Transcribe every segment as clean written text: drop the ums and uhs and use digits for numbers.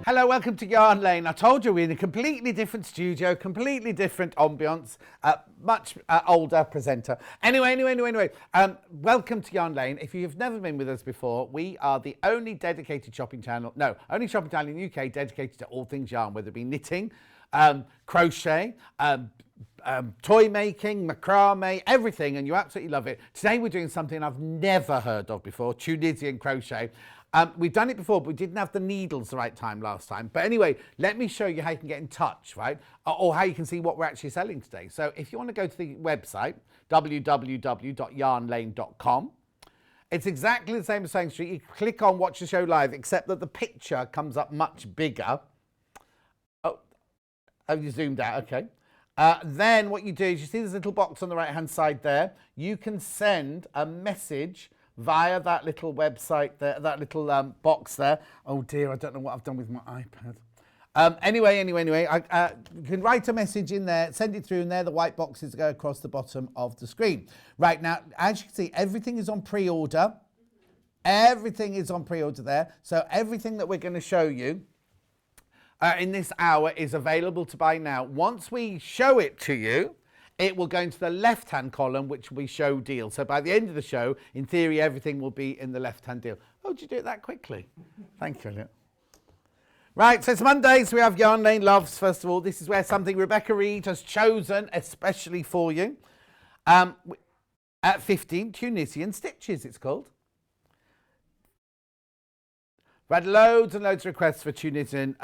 Hello, welcome to Yarn Lane. I told you we're in a completely different studio, completely different ambience, much older presenter. Anyway, welcome to Yarn Lane. If you've never been with us before, we are the only dedicated shopping channel, only shopping channel in the UK dedicated to all things yarn, whether it be knitting, crochet, toy making, macrame, everything, and you absolutely love it. Today we're doing something I've never heard of before, Tunisian crochet. We've done it before, but we didn't have the needles the right time last time. But anyway, let me show you how you can get in touch, right? Or how you can see what we're actually selling today. So if you want to go to the website, www.yarnlane.com, it's exactly the same as Saying Street. You click on Watch the Show Live, except that the picture comes up much bigger. Oh, you zoomed out, okay. Then what you do is you see this little box on the right-hand side there. You can send a message via that little website there, that little box there. Oh dear, I don't know what I've done with my iPad. Anyway, you can write a message in there, send it through, and there the white boxes go across the bottom of the screen. Right, now, as you can see, everything is on pre-order. Everything is on pre-order there. So everything that we're going to show you in this hour is available to buy now. Once we show it to you, it will go into the left-hand column, which will be show deal. So by the end of the show, in theory, everything will be in the left-hand deal. Oh, did you do it that quickly? Thank you, Elliot. Right, so it's Monday, so we have Yarn Lane Loves, first of all. This is where something Rebecca Reed has chosen, especially for you. At 15, Tunisian Stitches, it's called. We had loads and loads of requests for Tunisian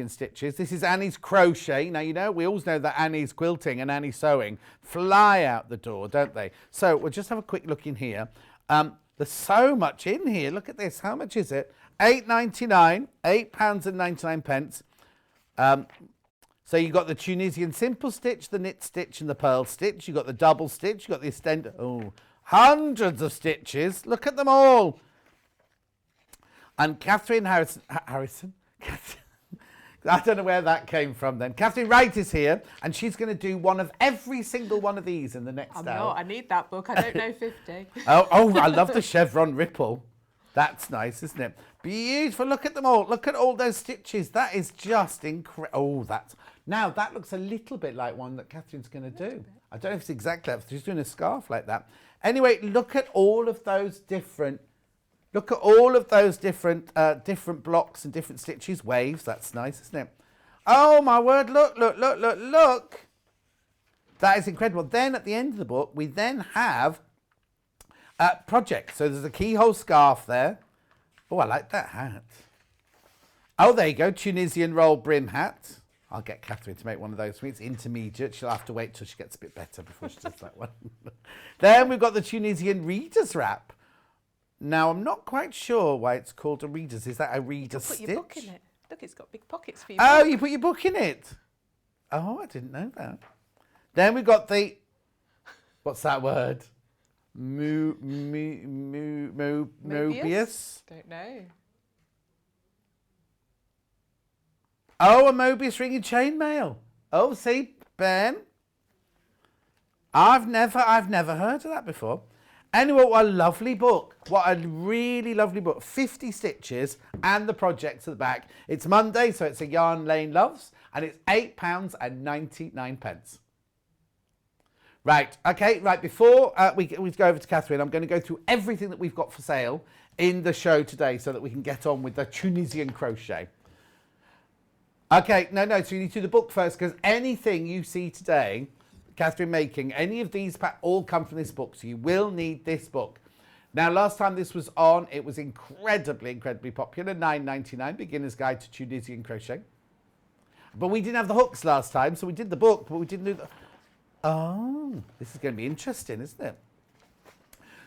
stitches. This is Annie's crochet. Now, you know, we always know that Annie's quilting and Annie's sewing fly out the door, don't they? So we'll just have a quick look in here. There's so much in here. Look at this. How much is it? £8.99, £8.99. So you've got the Tunisian simple stitch, the knit stitch and the purl stitch. You've got the double stitch. You've got the extended. Oh, hundreds of stitches. Look at them all. And Katharine Harrison, I don't know where that came from then. Katharine Wright is here, and she's going to do one of every single one of these in the next hour. I'm not. I need that book. I don't know 50. Oh, I love the chevron ripple. That's nice, isn't it? Beautiful. Look at them all. Look at all those stitches. That is just incredible. Oh, now that looks a little bit like one that Katharine's going to do. I don't know if it's exactly that. She's doing a scarf like that. Anyway, look at all of those different. Look at all of those different blocks and different stitches, waves. That's nice, isn't it? Oh, my word. Look. That is incredible. Then at the end of the book, we then have projects. So there's a keyhole scarf there. Oh, I like that hat. Oh, there you go. Tunisian roll brim hat. I'll get Katharine to make one of those for me. It's intermediate. She'll have to wait till she gets a bit better before she does that one. Then we've got the Tunisian reader's wrap. Now, I'm not quite sure why it's called a reader's. Is that a reader's stitch? Put your book in it. Look, it's got big pockets for you. Oh, you put your book in it. Oh, I didn't know that. Then we've got the... What's that word? Mobius? Don't know. Oh, a Mobius ring and chainmail. Oh, see, Ben. I've never heard of that before. Anyway, what a lovely book. What a really lovely book. 50 stitches and the projects at the back. It's Monday, so it's a Yarn Lane Loves, and it's £8.99. Right, okay, right, before we go over to Katharine, I'm going to go through everything that we've got for sale in the show today so that we can get on with the Tunisian crochet. Okay, no, so you need to do the book first, because anything you see today... Katharine making, any of these all come from this book, so you will need this book. Now, last time this was on, it was incredibly popular, £9.99, Beginner's Guide to Tunisian Crochet. But we didn't have the hooks last time, so we did the book, but we didn't do the... Oh, this is going to be interesting, isn't it?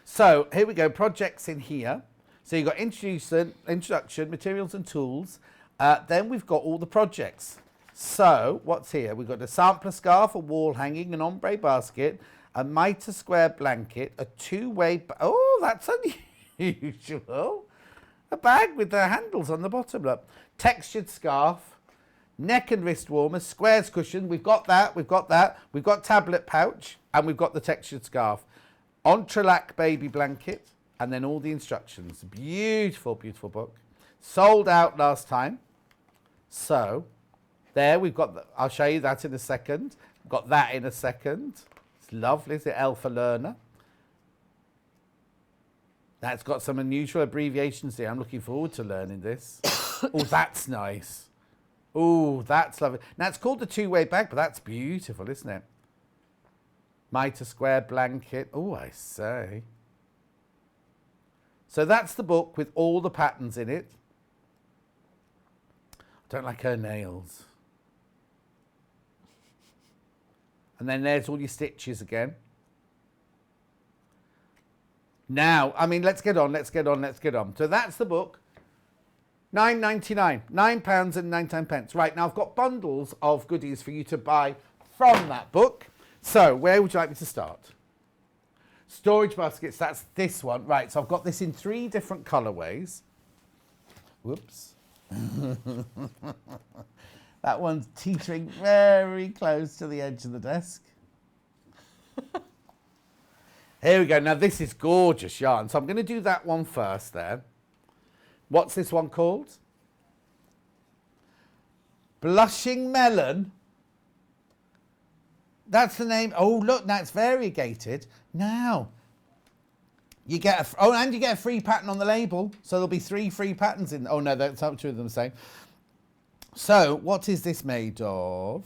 So, here we go, projects in here. So you've got introduction, materials and tools. Then we've got all the projects. So, what's here? We've got a sampler scarf, a wall hanging, an ombre basket, a mitre square blanket, a two-way... Oh, that's unusual. A bag with the handles on the bottom, look. Textured scarf, neck and wrist warmers, squares cushion. We've got that. We've got tablet pouch, and we've got the textured scarf. Entrelac baby blanket, and then all the instructions. Beautiful, beautiful book. Sold out last time. So there we've got, I'll show you that in a second. Got that in a second. It's lovely, isn't it? L for learner. That's got some unusual abbreviations here. I'm looking forward to learning this. Oh, that's nice. Oh, that's lovely. Now, it's called the two-way bag, but that's beautiful, isn't it? Mitre square blanket. Oh, I say. So that's the book with all the patterns in it. I don't like her nails. And then there's all your stitches again. Now, I mean, let's get on. So that's the book. £9.99, £9.99. Right, now I've got bundles of goodies for you to buy from that book. So, where would you like me to start? Storage baskets, that's this one. Right, so I've got this in 3 different colourways. Whoops. That one's teetering very close to the edge of the desk. Here we go. Now, this is gorgeous yarn. So I'm going to do that one first there. What's this one called? Blushing Melon. That's the name. Oh, look, now it's variegated. Now, you get and you get a free pattern on the label. So there'll be 3 free patterns in. Oh, no, that's not 2 of them the same. So, what is this made of?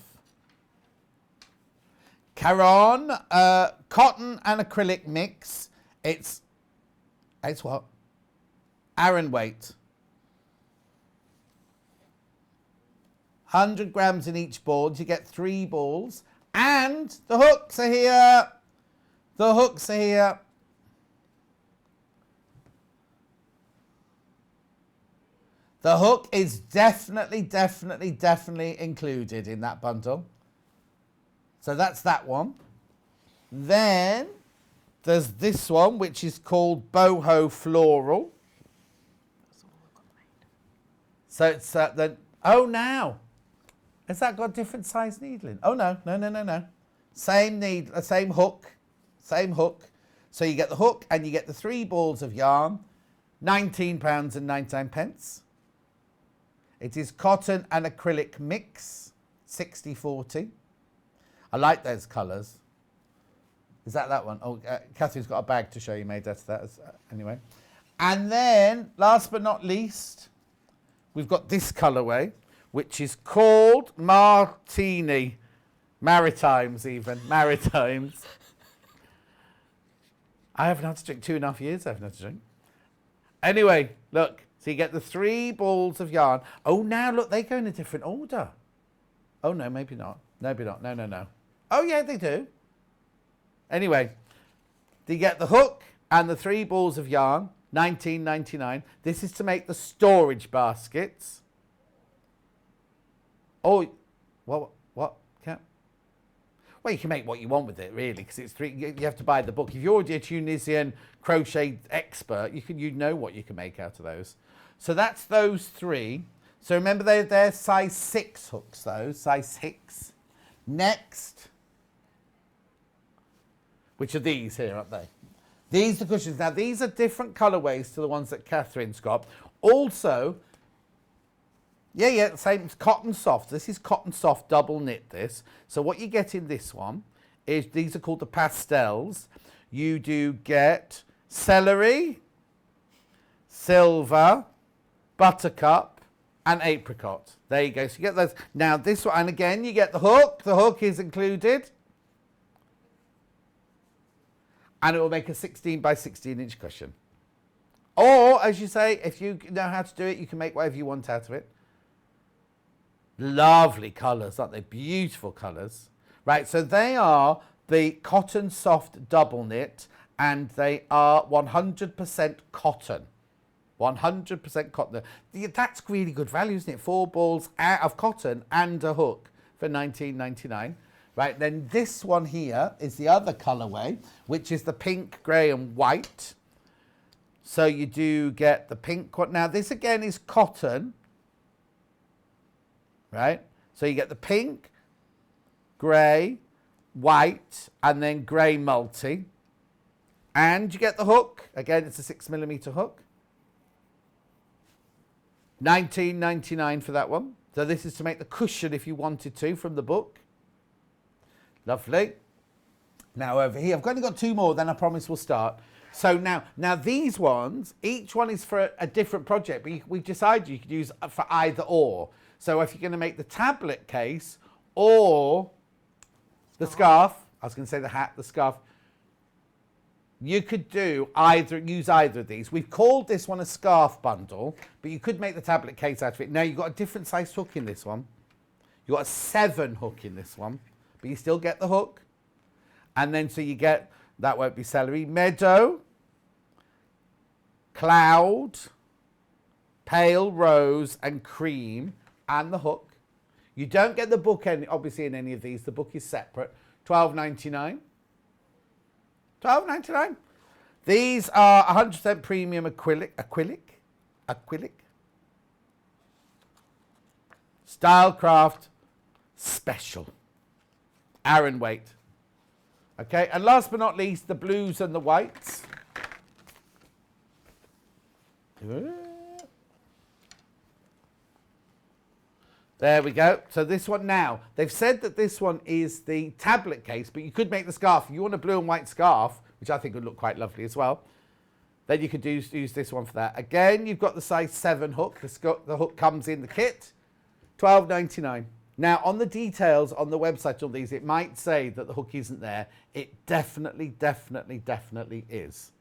Caron, cotton and acrylic mix. It's what? Aran weight. 100 grams in each ball. You get 3 balls. And the hooks are here. The hooks are here. The hook is definitely included in that bundle. So that's that one. Then there's this one, which is called Boho Floral. So it's oh, now. Has that got different size needling? Oh, no. Same same hook. So you get the hook and you get the 3 balls of yarn. £19.99. It is cotton and acrylic mix, 60/40. I like those colours. Is that one? Oh, Katharine's got a bag to show you made out of that. Anyway. And then, last but not least, we've got this colourway, which is called Martini Maritimes even. Maritimes. I haven't had to drink 2.5 years. I haven't had to drink. Anyway, look. So you get the 3 balls of yarn. Oh, now, look, they go in a different order. Oh, no, maybe not. Maybe not. No. Oh, yeah, they do. Anyway, you get the hook and the 3 balls of yarn, £19.99. This is to make the storage baskets. Oh, what? Well, you can make what you want with it, really, because it's 3. You have to buy the book. If you're already a Tunisian crochet expert, you know what you can make out of those. So that's those 3. So remember, they're size 6 hooks, though, size 6. Next, which are these here, aren't they? These are the cushions. Now, these are different colourways to the ones that Katharine's got. Also, same. It's cotton soft. This is cotton soft double knit, this. So what you get in this one is, these are called the pastels. You do get celery, silver, buttercup, and apricot. There you go. So you get those. Now this one, and again, you get the hook. The hook is included. And it will make a 16 by 16 inch cushion. Or, as you say, if you know how to do it, you can make whatever you want out of it. Lovely colours, aren't they? Beautiful colours. Right, so they are the cotton soft double knit, and they are 100% cotton. 100% cotton. That's really good value, isn't it? 4 balls of cotton and a hook for £19.99. Right, then this one here is the other colourway, which is the pink, grey and white. So you do get the pink one. Now this again is cotton. Right, so you get the pink, grey, white, and then grey multi. And you get the hook. Again, it's a 6mm hook. £19.99 for that one. So this is to make the cushion if you wanted to from the book. Lovely. Now over here, I've only got 2 more, then I promise we'll start. So now these ones, each one is for a different project, but we've decided you could use for either or. So if you're going to make the tablet case or the scarf, I was going to say the hat, the scarf, you could use either of these. We've called this one a scarf bundle, but you could make the tablet case out of it. Now you've got a different size hook in this one. You've got a 7 hook in this one, but you still get the hook. And then so you get, that won't be celery, meadow, cloud, pale rose and cream, and the hook. You don't get the book obviously in any of these. The book is separate. $12.99. $12.99. These are 100% premium acrylic. Stylecraft special. Aran weight. Okay, and last but not least, the blues and the whites. There we go. So this one now, they've said that this one is the tablet case, but you could make the scarf. If you want a blue and white scarf, which I think would look quite lovely as well, then you could use this one for that. Again, you've got the size 7 hook. The hook comes in the kit. $12.99. Now, on the details on the website of these, it might say that the hook isn't there. It definitely is.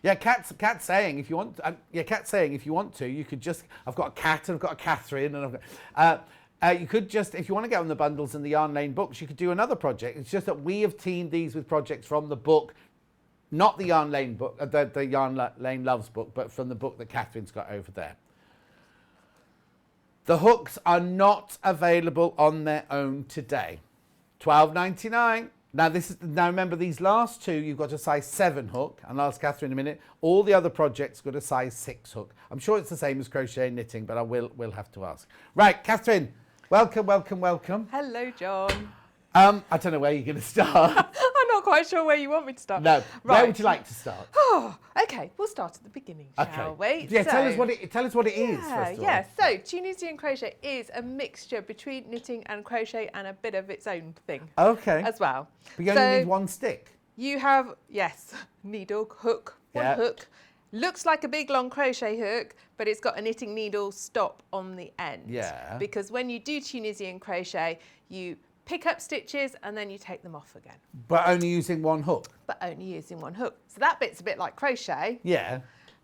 Yeah, Kat's saying if you want. Kat's saying if you want to, you could just. I've got a Kat and I've got a Katharine, and I've got. You could just, if you want to get on the bundles and the Yarn Lane books, you could do another project. It's just that we have teamed these with projects from the book. Not the Yarn Lane book, the Yarn Lane Loves book, but from the book that Katharine's got over there. The hooks are not available on their own today. $12.99. Now remember, these last 2, you've got a size 7 hook, and I'll ask Katharine in a minute. All the other projects got a size 6 hook. I'm sure it's the same as crochet and knitting, but we'll have to ask. Right, Katharine, welcome. Hello, John. I don't know where you're going to start. I'm not quite sure where you want me to start. No, right. Where would you like to start? Oh, okay, we'll start at the beginning, shall we? Yeah, tell us what it is, first of all. Yeah, so Tunisian crochet is a mixture between knitting and crochet and a bit of its own thing. Okay. As well. But you only need 1 stick. You have, yes, needle, hook, one hook. Looks like a big long crochet hook, but it's got a knitting needle stop on the end. Yeah. Because when you do Tunisian crochet, you pick up stitches and then you take them off again. But only using 1 hook? But only using 1 hook. So that bit's a bit like crochet. Yeah.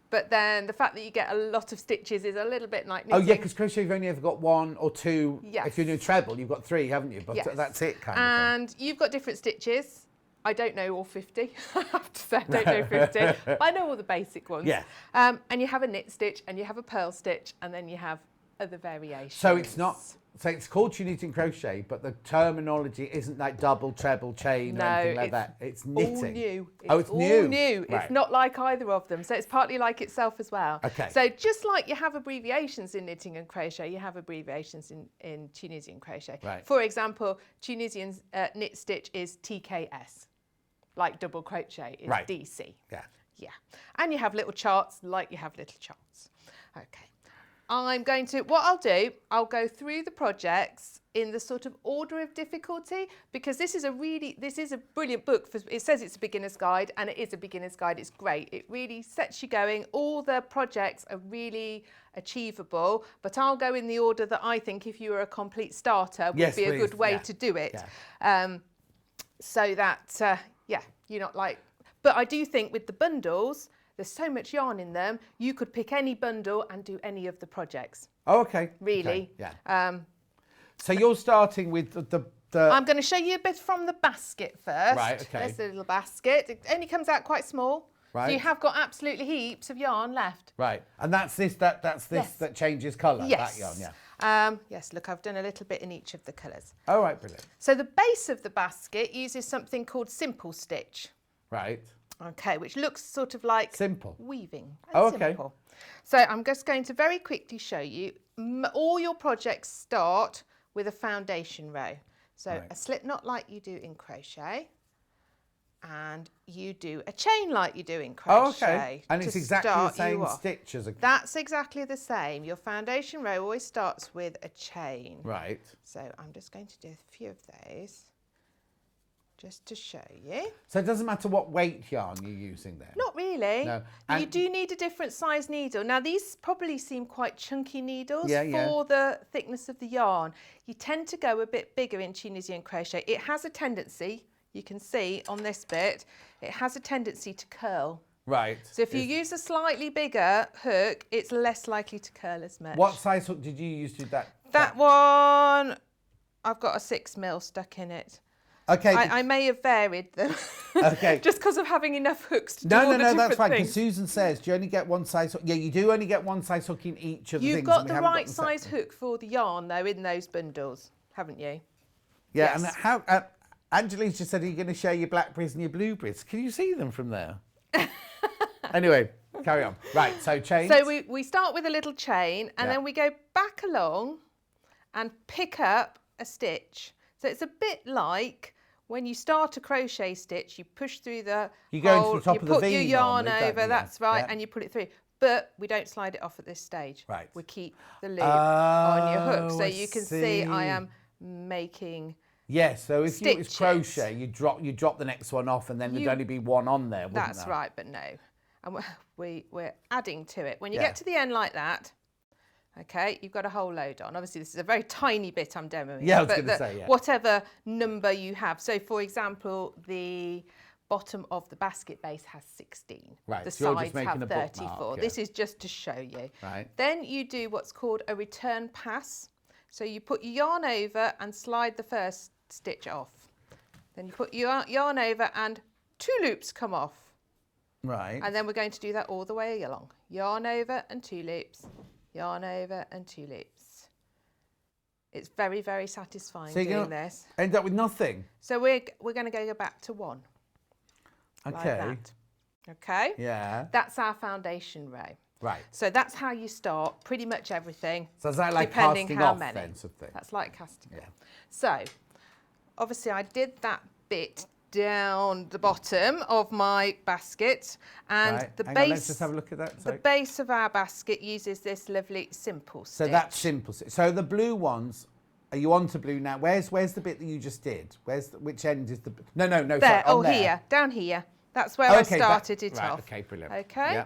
But then the fact that you get a lot of stitches is a little bit like knitting. Oh, yeah, because crochet you've only ever got 1 or 2. Yes. If you're doing treble, you've got 3, haven't you? But that's it, kind of thing. And you've got different stitches. I don't know all 50. I have to say I don't know 50. But I know all the basic ones. Yeah. And you have a knit stitch and you have a purl stitch and then you have other variations. So it's not... So it's called Tunisian crochet, but the terminology isn't like double, treble, chain or anything like that. It's knitting. All new. It's new. All new. Right. It's not like either of them. So it's partly like itself as well. Okay. So just like you have abbreviations in knitting and crochet, you have abbreviations in Tunisian crochet. Right. For example, Tunisian knit stitch is TKS. Like double crochet is DC. Yeah. Yeah. And you have little charts like you have little charts. Okay. What I'll do, I'll go through the projects in the sort of order of difficulty, because this is a brilliant book. It says it's a beginner's guide, and it is a beginner's guide. It's great. It really sets you going. All the projects are really achievable, but I'll go in the order that I think, if you were a complete starter, would be a good way to do it. Yeah. So that, you're not like... But I do think with the bundles, there's so much yarn in them, you could pick any bundle and do any of the projects. Oh, okay. Really. Okay. Yeah. So you're starting with the... I'm going to show you a bit from the basket first. Right, okay. There's the little basket. It only comes out quite small. Right. So you have got absolutely heaps of yarn left. Right. And that's this that changes colour, yes. that yarn, yeah. Yes, look, I've done a little bit in each of the colours. Oh, right, brilliant. So the base of the basket uses something called simple stitch. Right. Okay, which looks sort of like simple weaving. Okay. Simple. So I'm just going to very quickly show you. All your projects start with a foundation row. So a slip knot like you do in crochet. and you do a chain like you do in crochet. Oh, okay. And it's exactly the same stitch as a... That's exactly the same. Your foundation row always starts with a chain. Right. So I'm just going to do a few of those just to show you. So it doesn't matter what weight yarn you're using there? Not really. No. You do need a different size needle. Now these probably seem quite chunky needles Yeah, for the thickness of the yarn. You tend to go a bit bigger in Tunisian crochet. It has a tendency, you can see on this bit, it has a tendency to curl. Right. So if you use a slightly bigger hook, it's less likely to curl as much. What size hook did you use to do that? That one, I've got a 6mm stuck in it. Okay. I may have varied them. Okay. Just because of having enough hooks to do all the No, different that's fine. Because things. Susan says, do you only get one size hook? Yeah, you do only get one size hook in each of the things. You've got and the we haven't right them size separate. hook for the yarn, though, in those bundles, haven't you? Yeah, Yes. and how... Angelique just said, are you going to share your blackberries and your blueberries? Can you see them from there? Anyway, carry on. Right, so chains. So we start with a little chain, and Yeah. then we go back along and pick up a stitch. So it's a bit like when you start a crochet stitch, you push through the You go into hole, the top you of the put V your yarn normally, don't over, you? that's right, Yeah. and you pull it through. But we don't slide it off at this stage. Right. We keep the loop on your hook. So I you can see I see. am making... Yes, so if you was stitches. crochet, you drop the next one off, and then there'd only be one on there, wouldn't That's there? right, but no. And we're adding to it. When you Yeah. get to the end like that, okay, you've got a whole load on. Obviously, this is a very tiny bit I'm demoing. Yeah, I was but gonna say, yeah. Whatever number you have. So, for example, the bottom of the basket base has 16. Right, The so you're just sides making have a bookmark, 34. yeah. This is just to show you. Right. Then you do what's called a return pass. So you put your yarn over and slide the first stitch off. Then you put your yarn over and 2 loops come off. Right. And then we're going to do that all the way along. Yarn over and 2 loops, yarn over and 2 loops. It's very, very satisfying So you're doing gonna this. end up with nothing. So we're going to go back to 1. Okay. Like that. Okay? Yeah. That's our foundation row. Right. So that's how you start pretty much everything. So is that like depending casting how off many. then, sort of thing? That's like casting Yeah. off. So obviously I did that bit down the bottom of my basket, and Right. the Hang base on, let's just have a look at that. the Sorry. base of our basket uses this lovely simple stitch. So that's simple. So the blue ones, are you on to blue now? Where's the bit that you just did? Which end is the... No, there. sorry, Oh, on there. here, down here. That's where I Okay, started it right, off. okay, brilliant. Okay. Yeah.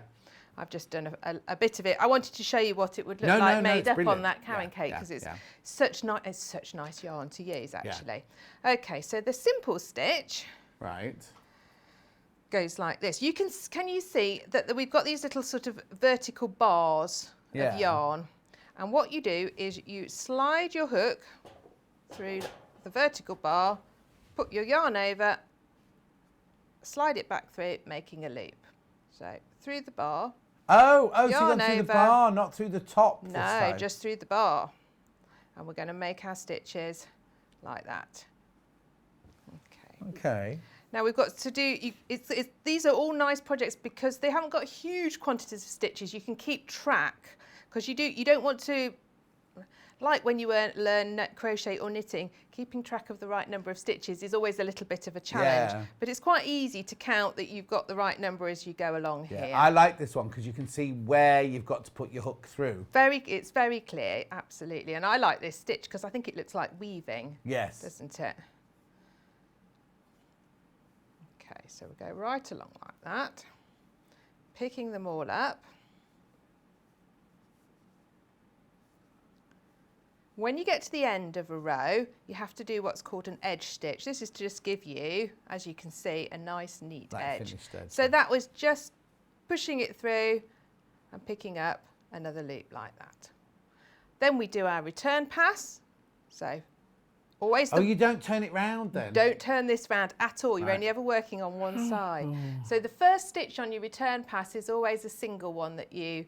I've just done a bit of it. I wanted to show you what it would look No, like no, made it's up brilliant. on that carrot Yeah, cake, yeah, because it's yeah. such nice yarn to use actually. Okay, so the simple stitch Right. goes like this. Can you see that we've got these little sort of vertical bars Yeah. of yarn, and what you do is you slide your hook through the vertical bar, put your yarn over, slide it back through, making a loop. So through the bar. So you've gone Yarn through the over. bar, not through the top this No, time. just through the bar. And we're going to make our stitches like that. Okay. Okay. Now we've got to do, these are all nice projects because they haven't got huge quantities of stitches. You can keep track, because you don't want to, like when you learn crochet or knitting, keeping track of the right number of stitches is always a little bit of a challenge. Yeah. But it's quite easy to count that you've got the right number as you go along Yeah, here. I like this one because you can see where you've got to put your hook through. It's very clear, absolutely. And I like this stitch because I think it looks like weaving, Yes. doesn't it? Okay, so we go right along like that, picking them all up. When you get to the end of a row, you have to do what's called an edge stitch. This is to just give you, as you can see, a nice neat Like edge. finished edge, So yeah. that was just pushing it through and picking up another loop like that. Then we do our return pass. So always You don't turn it round then? don't turn this round at all. You're Right. only ever working on one side. So the first stitch on your return pass is always a single one that you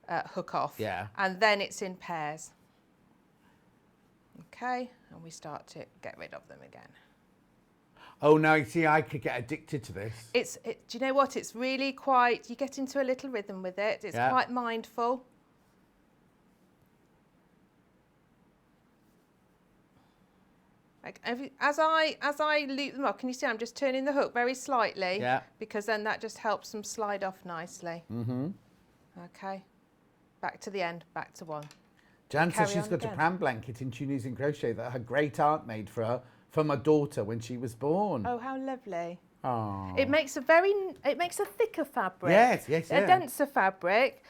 hook off. Yeah. And then it's in pairs. Okay, and we start to get rid of them again. Oh, now you see, I could get addicted to this. Do you know what? It's really quite, you get into a little rhythm with it. It's Yeah. quite mindful. As I loop them up, can you see I'm just turning the hook very slightly? Yeah. Because then that just helps them slide off nicely. Mm-hmm. Okay. Back to the end, back to one. Jan says Carry she's on got a again. pram blanket in Tunisian Crochet that her great aunt made for her, for my daughter when she was born. Oh, how lovely. Oh. It makes a thicker fabric. Yes, A denser fabric.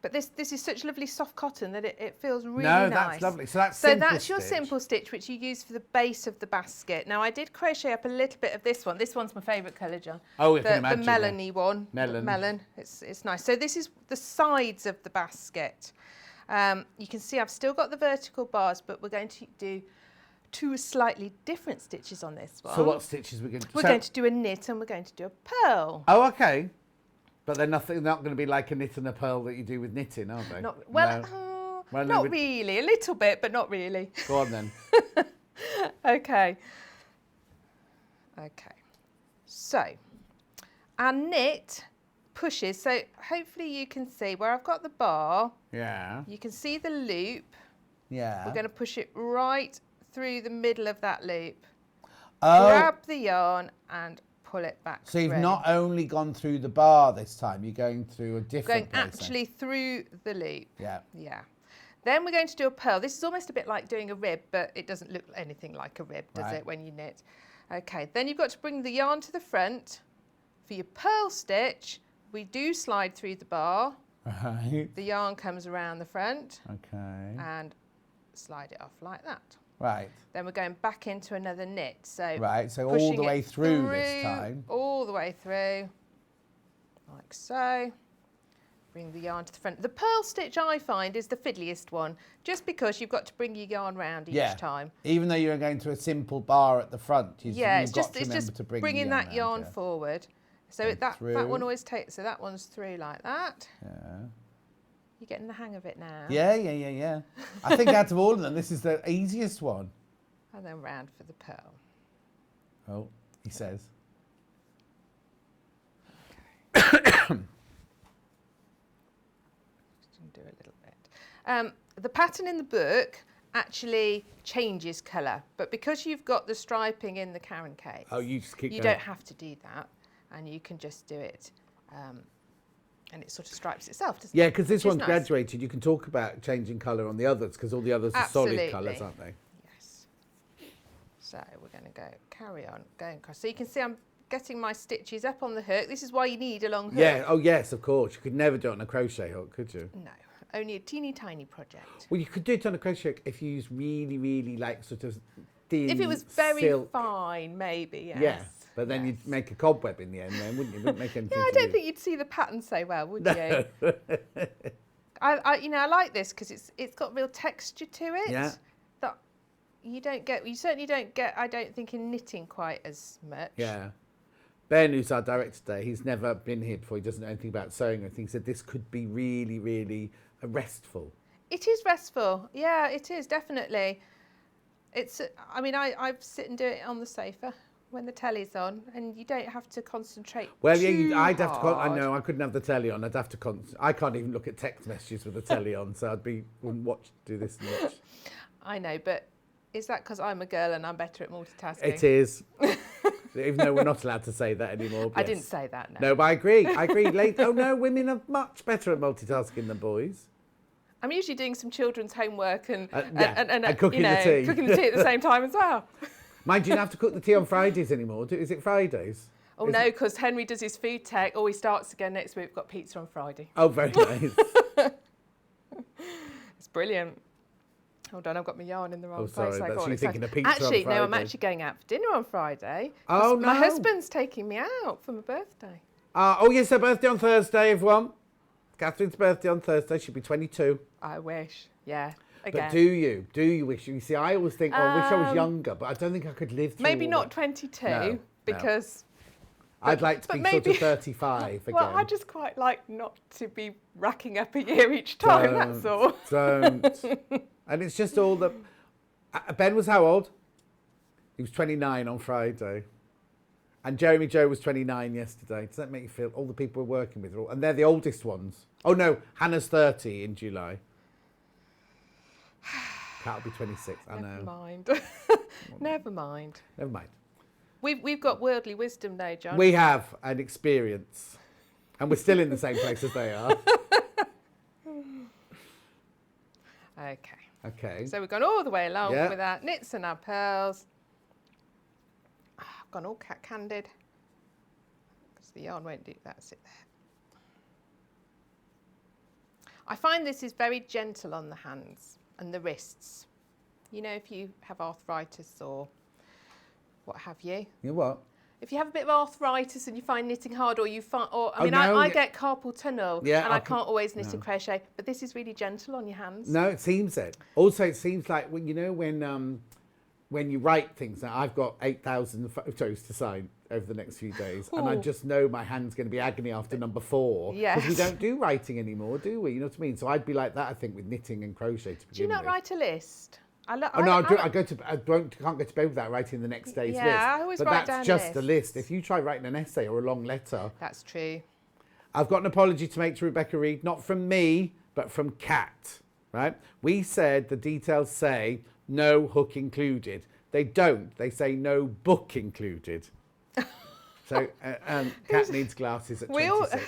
But this is such lovely soft cotton that it feels really nice. No, that's lovely. So that's simple that's your stitch. simple stitch, which you use for the base of the basket. Now, I did crochet up a little bit of this one. This one's my favourite colour, John. Oh, I can imagine. The melony one. Melon. Melon. It's nice. So this is the sides of the basket. You can see I've still got the vertical bars, but we're going to do 2 slightly different stitches on this one. So what stitches we're going to do? We're going to do a knit and we're going to do a purl. Oh, okay. But they're not going to be like a knit and a purl that you do with knitting, are they? Not really. A little bit, but not really. Go on then. Okay. So, our knit pushes. So hopefully you can see where I've got the bar. Yeah. You can see the loop. Yeah. We're going to push it right through the middle of that loop. Oh. Grab the yarn and pull it back. So you've through. not only gone through the bar this time, you're going through a different Going place. actually through the loop. Yeah. Yeah. Then we're going to do a purl. This is almost a bit like doing a rib, but it doesn't look anything like a rib, does it, when you knit? Okay, then you've got to bring the yarn to the front. For your purl stitch, we do slide through the bar. Right. The yarn comes around the front. Okay. And slide it off like that. Right. Then we're going back into another knit. So right, so all the way through this time. All the way through, like so. Bring the yarn to the front. The purl stitch I find is the fiddliest one, just because you've got to bring your yarn round each time. Even though you're going to a simple bar at the front, you've it's got just to remember to bring bringing the yarn that yarn round, forward. So that one always takes. So that one's through like that. Yeah. You're getting the hang of it now. Yeah. I think out of all of them, this is the easiest one. And then round for the purl. Oh, he says. Do a little bit. The pattern in the book actually changes colour, but because you've got the striping in the Karen case, you just keep you going. don't have to do that, and you can just do it, and it sort of stripes itself. Doesn't Yeah, it? because this Which is one's nice. graduated. You can talk about changing colour on the others, because all the others are solid Absolutely. colours, aren't they? Yes. So we're going to carry on going across. So you can see I'm getting my stitches up on the hook. This is why you need a long hook. Yeah. Oh, yes, of course. You could never do it on a crochet hook, could you? No, only a teeny tiny project. Well, you could do it on a crochet hook if you use really, really like sort of thin If it was very silk. fine, maybe, yes. Yeah, but then you'd make a cobweb in the end then, wouldn't you? Wouldn't make anything Yeah, I to don't do. think you'd see the pattern so well, would you? I like this because it's got real texture to it. Yeah. That you certainly don't get, I don't think, in knitting quite as much. Yeah. Ben, who's our director today, he's never been here before. He doesn't know anything about sewing or anything. He said this could be really, really restful. It is restful. Yeah, it is, definitely. It's, I mean, I sit and do it on the sofa when the telly's on, and you don't have to concentrate Well, too yeah, I'd have to. hard. I know I couldn't have the telly on. I'd have to. I can't even look at text messages with the telly on, so wouldn't do this and watch. I know, but is that because I'm a girl and I'm better at multitasking? It is. Even though we're not allowed to say that anymore. I yes. didn't say that, no. No, but I agree. Oh no, women are much better at multitasking than boys. I'm usually doing some children's homework and cooking the tea. Cooking the tea at the same time as well. Mind you, don't have to cook the tea on Fridays anymore. Is it Fridays? Oh no, because Henry does his food tech. Oh, he starts again next week. We've got pizza on Friday. Oh, very nice. It's brilliant. Hold on, I've got my yarn in the wrong Oh, sorry, place. I that's got you it. thinking of pizza on Actually, no, I'm Friday. actually going out for dinner on Friday. Oh, My no. husband's taking me out for my birthday. Oh, yes, her birthday on Thursday, everyone. Catherine's birthday on Thursday. She'll be 22. I wish, yeah. Again. But do you wish? You see, I always think, I wish I was younger, but I don't think I could live through Maybe all not that. 22, No, because... I'd like to but be maybe- sort of 35 again. Well, I just quite like not to be racking up a year each time, that's all. Don't. And it's just all the... Ben was how old? He was 29 on Friday. And Jeremy Joe was 29 yesterday. Does that make you feel... All the people we're working with, and they're the oldest ones. Oh, no, Hannah's 30 in July. Cat will be 26, I know. Never mind. Never mind. Never mind. We've got worldly wisdom now, John. We have an experience. And we're still in the same place as they are. Okay. Okay. So we've gone all the way along Yeah. with our knits and our pearls. I've gone all candid because the yarn won't do that. Sit there. I find this is very gentle on the hands and the wrists. You know, if you have arthritis or what have you. You know what? If you have a bit of arthritis and you find knitting hard, or you find, or I mean, no, I get carpal tunnel, Yeah, and I I can't always knit no. and crochet, but this is really gentle on your hands. No, it seems it. Also, it seems like when you know when you write things. Now, I've got 8,000 photos to sign over the next few days, and I Ooh. just know my hand's going to be agony after number 4. Yes. Because we don't do writing anymore, do we? You know what I mean? So I'd be like that, I think, with knitting and crochet to begin Do you not with. write a list? Oh no, I can't go to bed without writing the next day's list. Yeah, I always but write that's down just a lists. list. If you try writing an essay or a long letter, That's true. I've got an apology to make to Rebecca Reed, not from me, but from Kat. Right? We said the details say no hook included. They don't. They say no book included. So Kat needs glasses at 26.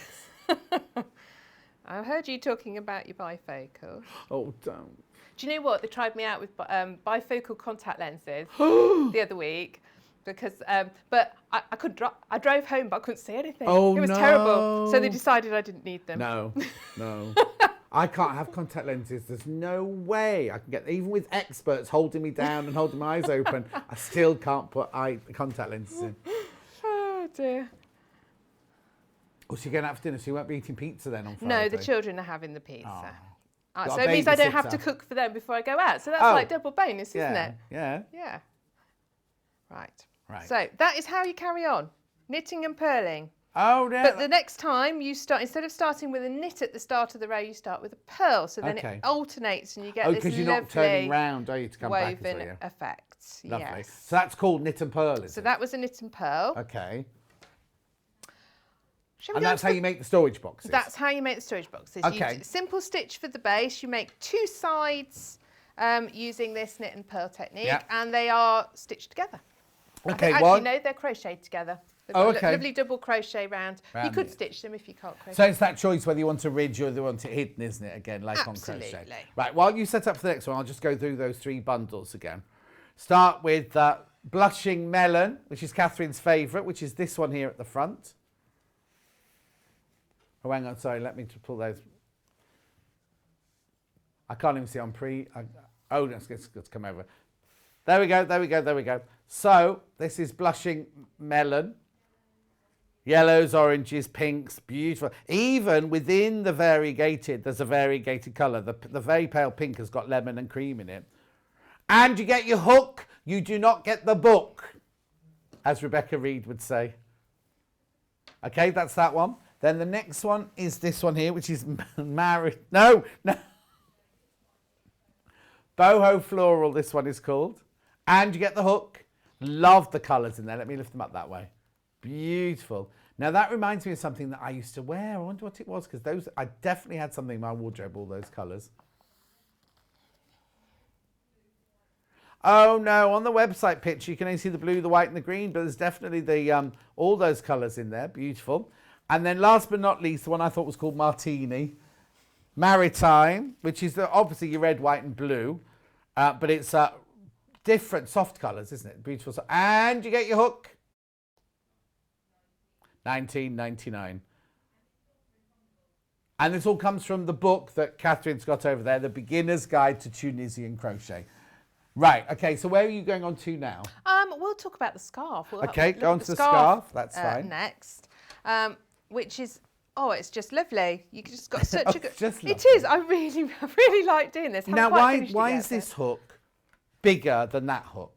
I heard you talking about your bifocal. Oh, don't. Do you know what? They tried me out with bifocal contact lenses the other week because, but I couldn't. I drove home, but I couldn't see anything. Oh, it was no. terrible. So they decided I didn't need them. No, no. I can't have contact lenses. There's no way I can get, even with experts holding me down and holding my eyes open, I still can't put contact lenses in. Oh dear. Oh, so you're going out for dinner, so you won't be eating pizza then on Friday? No, the children are having the pizza. Oh. So Got a it means I don't have to babysitter. cook for them before I go out. So that's Oh. like double bonus, isn't Yeah, it? yeah. Yeah. Right. Right. So that is how you carry on, knitting and purling. Oh, no. But the next time you start, instead of starting with a knit at the start of the row, you start with a purl. So then Okay. it alternates and you get Oh, this because you're not turning lovely round, are you, to come back? woven Is it, yeah? effect. Lovely. Yes. So that's called knit and purl, is So it? that was a knit and purl. Okay. Shall we And go that's on how to you make the storage boxes? That's how you make the storage boxes. Okay. You simple stitch for the base. You make 2 sides using this knit and purl technique, Yeah. and they are stitched together. Okay, Actually, one. no, they're crocheted together. They've Oh, got a okay. lovely double crochet round. You Round could it. stitch them if you can't crochet. So it's that choice whether you want a ridge or whether you want it hidden, isn't it? Again, like on crochet. Absolutely. Right, while you set up for the next one, I'll just go through those 3 bundles again. Start with Blushing Melon, which is Katharine's favourite, which is this one here at the front. Oh, hang on, sorry, let me just pull those. I can't even see on oh, let's come over. There we go, there we go, there we go. So, this is Blushing Melon. Yellows, oranges, pinks, beautiful. Even within the variegated, there's a variegated colour. The very pale pink has got lemon and cream in it. And you get your hook, you do not get the book, as Rebecca Reed would say. Okay, that's that one. Then the next one is this one here, which is no. Boho Floral, this one is called. And you get the hook. Love the colours in there. Let me lift them up that way. Beautiful. Now that reminds me of something that I used to wear. I wonder what it was, because I definitely had something in my wardrobe, all those colours. Oh no, on the website picture you can only see the blue, the white and the green, but there's definitely the all those colours in there. Beautiful. And then last but not least, the one I thought was called Martini Maritime, which is obviously your red, white and blue, but it's different soft colours, isn't it? Beautiful. And you get your hook. $19.99. And this all comes from the book that Katharine's got over there, The Beginner's Guide to Tunisian Crochet. Right, okay, so where are you going on to now? We'll talk about the scarf. Okay, look go at on to the scarf, that's fine. Next, which is, it's just lovely. You just got such a good... Just It lovely. is, I really like doing this. Haven't Now, quite why finished it yet, is this but- hook bigger than that hook?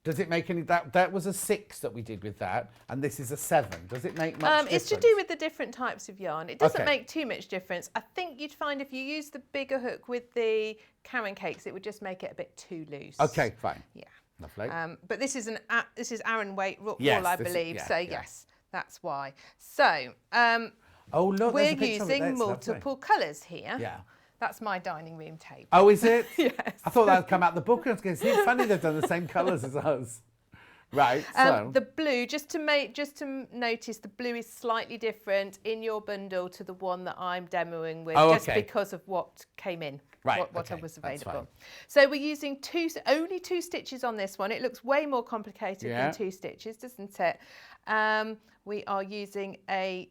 Does it make any... That was a 6 that we did with that, and this is a 7. Does it make much difference? It's to do with the different types of yarn. It doesn't Okay. make too much difference. I think you'd find if you use the bigger hook with the Karen cakes, it would just make it a bit too loose. Okay, fine. Yeah. Lovely. But this is Aran weight wool, Yes, I this is- believe. yeah, So yeah. yes, that's why. So Oh, look, there's we're a picture of it there. using It's lovely. multiple colours here. Yeah. That's my dining room table. Oh, is it? Yes. I thought that would come out the book. I was going to say, it's funny they've done the same colours as us. Right, so. The blue, just to notice, the blue is slightly different in your bundle to the one that I'm demoing with, just because of what came in, what was available. So we're using only 2 stitches on this one. It looks way more complicated than 2 stitches, doesn't it? We are using I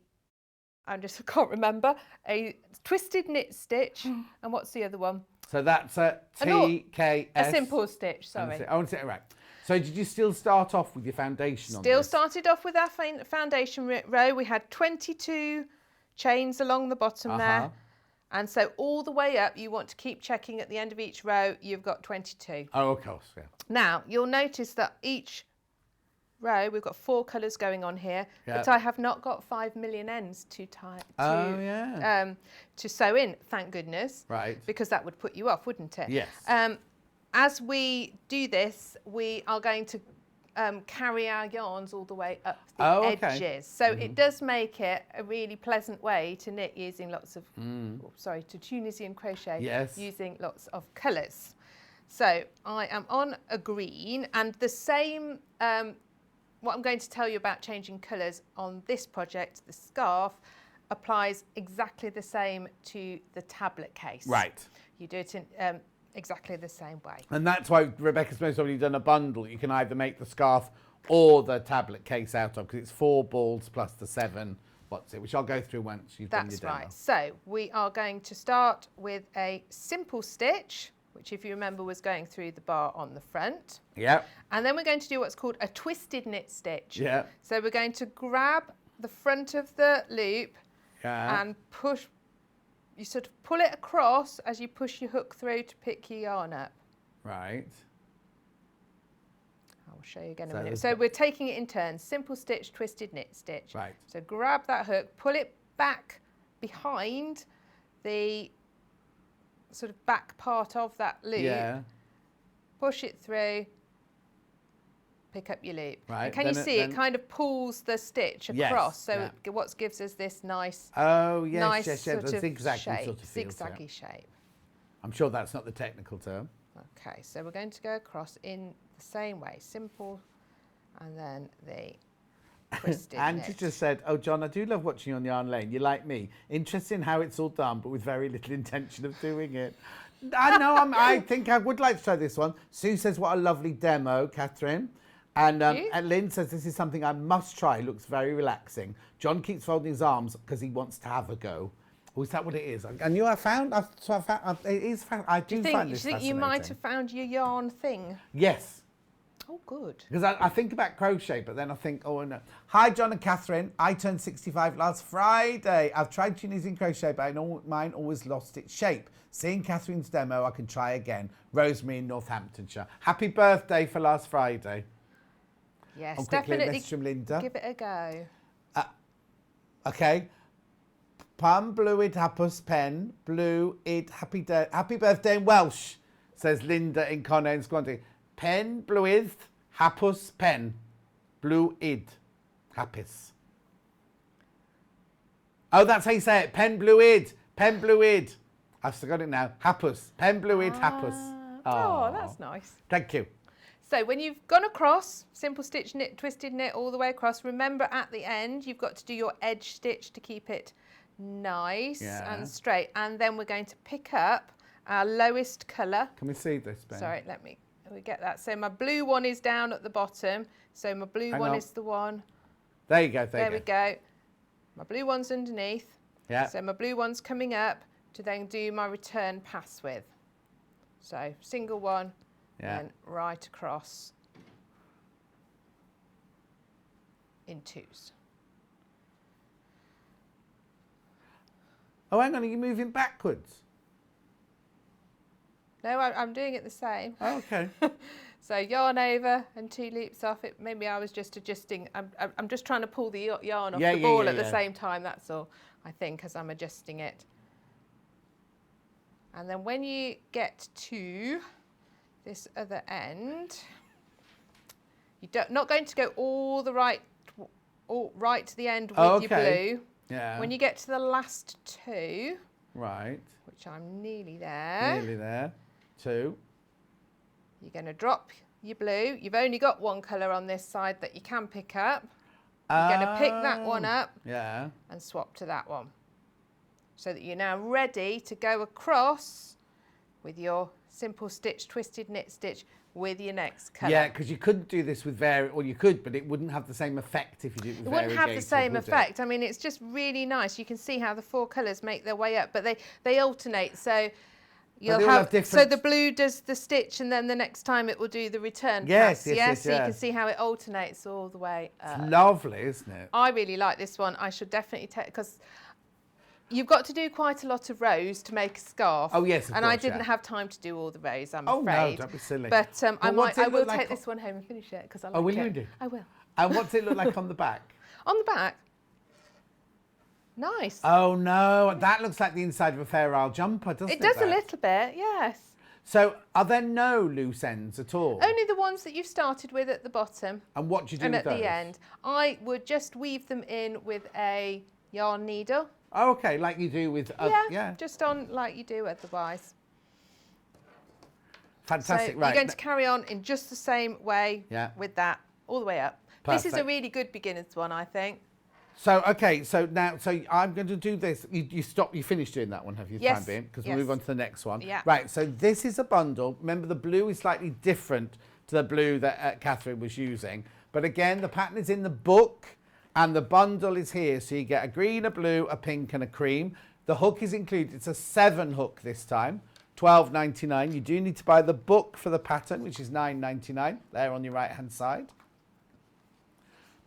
can't remember, a twisted knit stitch, and what's the other one? So that's a TKS. A simple stitch, sorry. Right. So did you still start off with your foundation on this? Still started off with our foundation row. We had 22 chains along the bottom there. And so all the way up, you want to keep checking at the end of each row, you've got 22. Oh, of course, yeah. Now, you'll notice that each row, we've got 4 colours going on here, but I have not got 5 million ends to sew in, thank goodness. Right. Because that would put you off, wouldn't it? Yes. As we do this, we are going to carry our yarns all the way up the edges. So it does make it a really pleasant way to knit using lots of, to Tunisian crochet using lots of colours. So I am on a green, and the same, what I'm going to tell you about changing colours on this project, the scarf, applies exactly the same to the tablet case. Right. You do it in exactly the same way. And that's why Rebecca's most probably done a bundle. You can either make the scarf or the tablet case out of, because it's 4 balls plus the 7, which I'll go through once you've done your demo. That's right. So we are going to start with a simple stitch, which if you remember was going through the bar on the front. Yeah. And then we're going to do what's called a twisted knit stitch. Yeah. So we're going to grab the front of the loop and push. You sort of pull it across as you push your hook through to pick your yarn up. Right. I'll show you again in a minute. So we're taking it in turns. Simple stitch, twisted knit stitch. Right. So grab that hook, pull it back behind the sort of back part of that loop. Yeah. Push it through. Pick up your loop. Right. And can you see it kind of pulls the stitch across? So what gives us this nice, nice sort of zigzaggy shape, sort of feels, zigzaggy shape. I'm sure that's not the technical term. Okay, so we're going to go across in the same way, simple, and then the twisted Angie knit. just said, "Oh, John, I do love watching you on Yarn Lane. You're like me, interested in how it's all done, but with very little intention of doing it." I know. I think I would like to try this one. Sue says, "What a lovely demo, Katharine." And Lynn says, "This is something I must try. Looks very relaxing." John keeps folding his arms because he wants to have a go. Oh, is that what it is? And I found it is. I do find this fascinating. Do you think you might have found your yarn thing? Yes. Oh, good. Because I think about crochet, but then I think, oh no. Hi, John and Katharine. I turned 65 last Friday. I've tried Tunisian crochet, but I know mine always lost its shape. Seeing Catherine's demo, I can try again. Rosemary in Northamptonshire. Happy birthday for last Friday. Yes, definitely from Linda. Give it a go. Okay. Pam bluid hapus pen, blue id happy birthday in Welsh, says Linda in Connor and Squanty. Pen bluid hapus pen, blue id hapus. Oh, that's how you say it. Pen bluid, pen bluid. I've forgot it now. Hapus, pen bluid hapus. Oh, that's nice. Thank you. So when you've gone across, simple stitch knit, twisted knit all the way across, remember at the end you've got to do your edge stitch to keep it nice and straight. And then we're going to pick up our lowest colour. Can we see this, Ben? Sorry, let me get that. So my blue one is down at the bottom. So my blue one is the one. There you go, there we go. My blue one's underneath. Yeah. So my blue one's coming up to then do my return pass with. So single one. And right across in twos. Oh, hang on, are you moving backwards? No, I'm doing it the same. Oh, okay. So yarn over and 2 loops off it. Maybe I was just adjusting. I'm just trying to pull the yarn off the ball at the same time. That's all, I think, as I'm adjusting it. And then when you get to this other end, you're not going to go all right to the end with your blue. Yeah. When you get to the last 2, Right. which I'm nearly there. Nearly there. 2. You're going to drop your blue. You've only got one colour on this side that you can pick up. You're going to pick that one up Yeah. and swap to that one. So that you're now ready to go across with your simple stitch, twisted knit stitch with your next colour. Yeah, because you couldn't do this with well, you could, but it wouldn't have the same effect if you did it with It wouldn't have the variegated, same would it? effect. I mean, it's just really nice. You can see how the 4 colours make their way up, but they alternate. So you'll they all have different... So the blue does the stitch, and then the next time it will do the return Yes, pass. yes, yes, So you yeah. can see how it alternates all the way up. It's lovely, isn't it? I really like this one. I should definitely take, because you've got to do quite a lot of rows to make a scarf. Oh yes, and I didn't have time to do all the rows, I'm Oh afraid. no, don't be silly. But I will like take this one home and finish it because I like Oh, will it. you do? I will. And what's it look like on the back? On the back. Nice. Oh no, that looks like the inside of a Fair Isle jumper, doesn't it? It does a that? little bit, yes. So are there no loose ends at all? Only the ones that you've started with at the bottom. And what do you do And with at those? the end. I would just weave them in with a yarn needle. Oh, okay, like you do with... Yeah, just on like you do otherwise. Fantastic, So right. you're going to carry on in just the same way with that, all the way up. This is a Perfect. really good beginner's one, I think. So, okay, so now, I'm going to do this. You finished doing that one, have you, Yes, time being? Because yes. we'll move on to the next one. Yeah. Right, so this is a bundle. Remember, the blue is slightly different to the blue that Katharine was using. But again, the pattern is in the book, and the bundle is here. So you get a green, a blue, a pink, and a cream. The hook is included. It's a 7 hook this time, $12.99. You do need to buy the book for the pattern, which is $9.99, there on your right-hand side.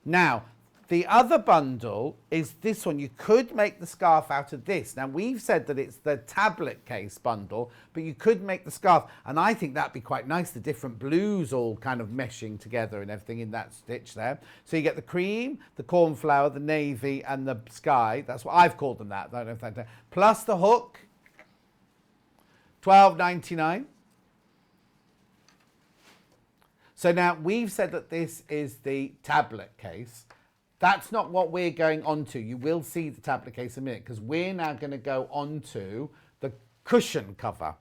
Now, the other bundle is this one. You could make the scarf out of this. Now, we've said that it's the tablet case bundle, but you could make the scarf. And I think that'd be quite nice, the different blues all kind of meshing together and everything in that stitch there. So you get the cream, the cornflower, the navy, and the sky. That's what I've called them that. I don't know if that's... Plus the hook, $12.99. So now we've said that this is the tablet case. That's not what we're going on to. You will see the tablet case in a minute because we're now going to go on to the cushion cover.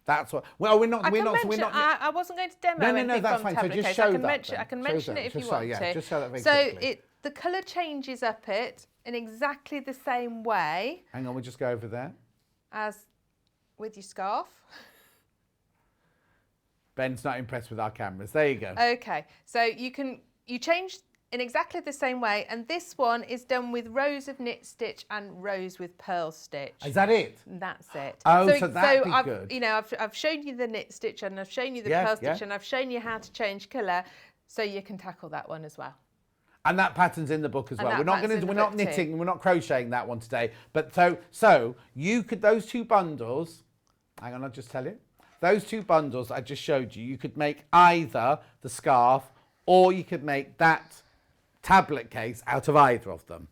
That's what. Well, we're not. I wasn't going to demo anything that's from fine. So tablet just case. show I can that. mention, then. I can Show mention that. it if Just you show, want yeah, to. Just show that very so quickly. the colour changes up it in exactly the same way. Hang on, we'll just go over there. As with your scarf. Ben's not impressed with our cameras. There you go. Okay, so you change in exactly the same way, and this one is done with rows of knit stitch and rows with purl stitch. Is that it? And that's it. Oh, so that'd be I've, good. You know, I've shown you the knit stitch and I've shown you the Yeah, purl stitch yeah. and I've shown you how to change colour, so you can tackle that one as well. And that pattern's in the book as And well. that We're not pattern's in we're the not book too. knitting, we're not crocheting that one today. But so you could, those 2 bundles, hang on, I'll just tell you. Those 2 bundles I just showed you, you could make either the scarf or you could make that tablet case out of either of them.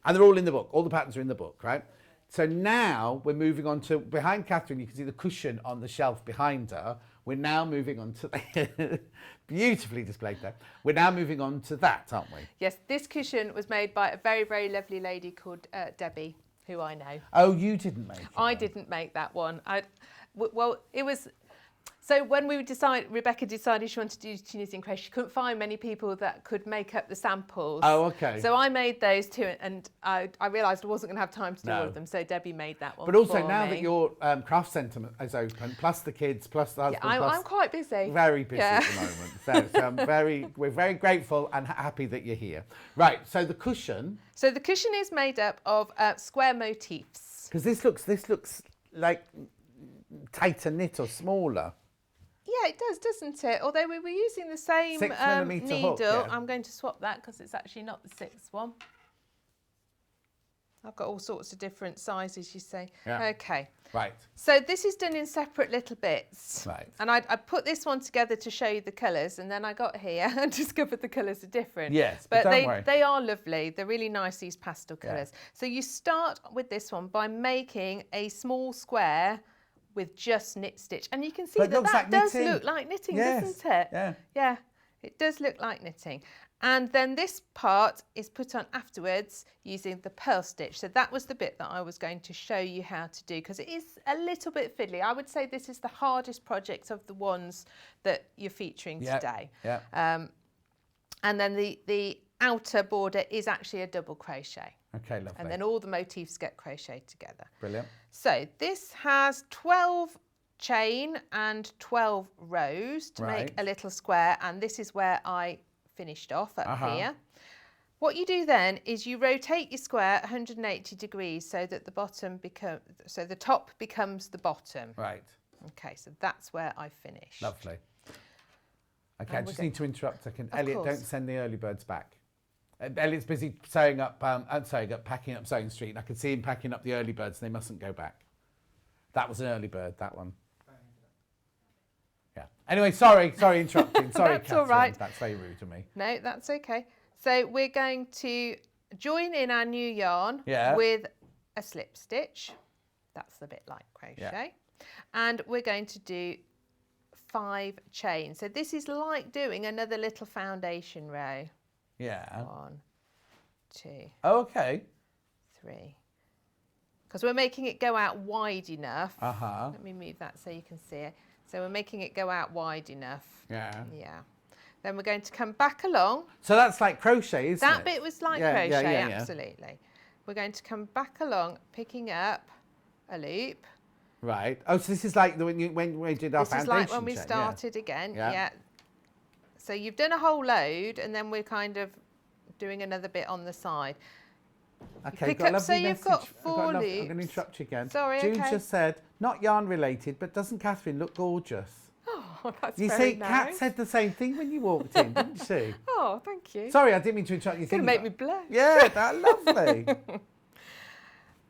And they're all in the book. All the patterns are in the book, right? So now we're moving on to, behind Katharine, you can see the cushion on the shelf behind her. We're now moving on to, beautifully displayed there. We're now moving on to that, aren't we? Yes, this cushion was made by a very, very lovely lady called Debbie, who I know. Oh, you didn't make it? I didn't make that one. Well, it was... So when Rebecca decided she wanted to do Tunisian crochet, she couldn't find many people that could make up the samples. Oh, okay. So I made those 2, and I realised I wasn't going to have time to do all No. of them, so Debbie made that one. But also for now me. that your craft centre is open, plus the kids, plus the husband, Yeah, plus I'm quite busy. very busy Yeah. at the moment. So we're very grateful and happy that you're here. Right. So the cushion. So the cushion is made up of square motifs. Because this looks like tighter knit or smaller. Yeah, it does, doesn't it? Although we were using the same 6mm needle. hook, yeah. I'm going to swap that because it's actually not the 6th one. I've got all sorts of different sizes, you say. Yeah. Okay. Right. So this is done in separate little bits. Right. And I put this one together to show you the colours, and then I got here and discovered the colours are different. Yes, but don't worry. they are lovely. They're really nice, these pastel Yeah. colours. So you start with this one by making a small square with just knit stitch, and you can see But it that looks like does knitting. look like knitting, Yes, doesn't it? yeah. Yeah, it does look like knitting. And then this part is put on afterwards using the purl stitch. So that was the bit that I was going to show you how to do, because it is a little bit fiddly. I would say this is the hardest project of the ones that you're featuring today. Yeah. And then the outer border is actually a double crochet. Okay, lovely. And then all the motifs get crocheted together. Brilliant. So this has 12 chain and 12 rows to make a little square, and this is where I finished off up here. What you do then is you rotate your square 180 degrees so that the the top becomes the bottom. Right. Okay, so that's where I finished. Lovely. Okay, I just need to interrupt a second. Elliot, don't send the early birds back. Elliot's busy packing up Sewing Street, and I can see him packing up the early birds, and they mustn't go back. That was an early bird, that one. Yeah. Anyway, sorry interrupting. Sorry, That's Katharine. all right. That's very rude of me. No, that's okay. So we're going to join in our new yarn with a slip stitch. That's the bit like crochet. Yeah. And we're going to do 5 chains. So this is like doing another little foundation row. Yeah. 1, 2. Okay. 3. Because we're making it go out wide enough. Let me move that so you can see it. So we're making it go out wide enough. Yeah. Yeah. Then we're going to come back along. So that's like crochet, isn't it? That bit was like crochet, absolutely. We're going to come back along, picking up a loop. Right. Oh, so this is like when we did our foundation. This is like when we started again. Yeah. So you've done a whole load, and then we're kind of doing another bit on the side. Okay, so you've got 4 loops. I'm going to interrupt you again. Sorry, June just said, not yarn related, but doesn't Katharine look gorgeous? Oh, that's you very see, nice. Kat said the same thing when you walked in, didn't she? Oh, thank you. Sorry, I didn't mean to interrupt you. It's going to make me blush. Yeah, that's lovely.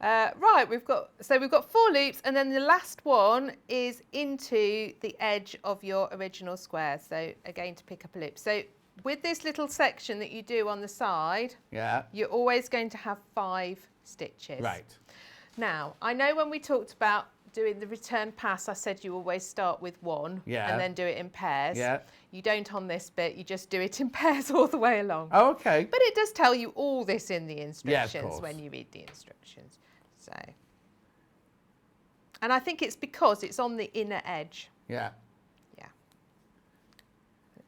Right, we've got 4 loops, and then the last one is into the edge of your original square. So again, to pick up a loop. So with this little section that you do on the side, you're always going to have 5 stitches. Right. Now, I know when we talked about doing the return pass, I said you always start with 1 and then do it in pairs. Yeah. You don't on this bit, you just do it in pairs all the way along. Oh, okay. But it does tell you all this in the instructions when you read the instructions. So, and I think it's because it's on the inner edge. Yeah. Yeah.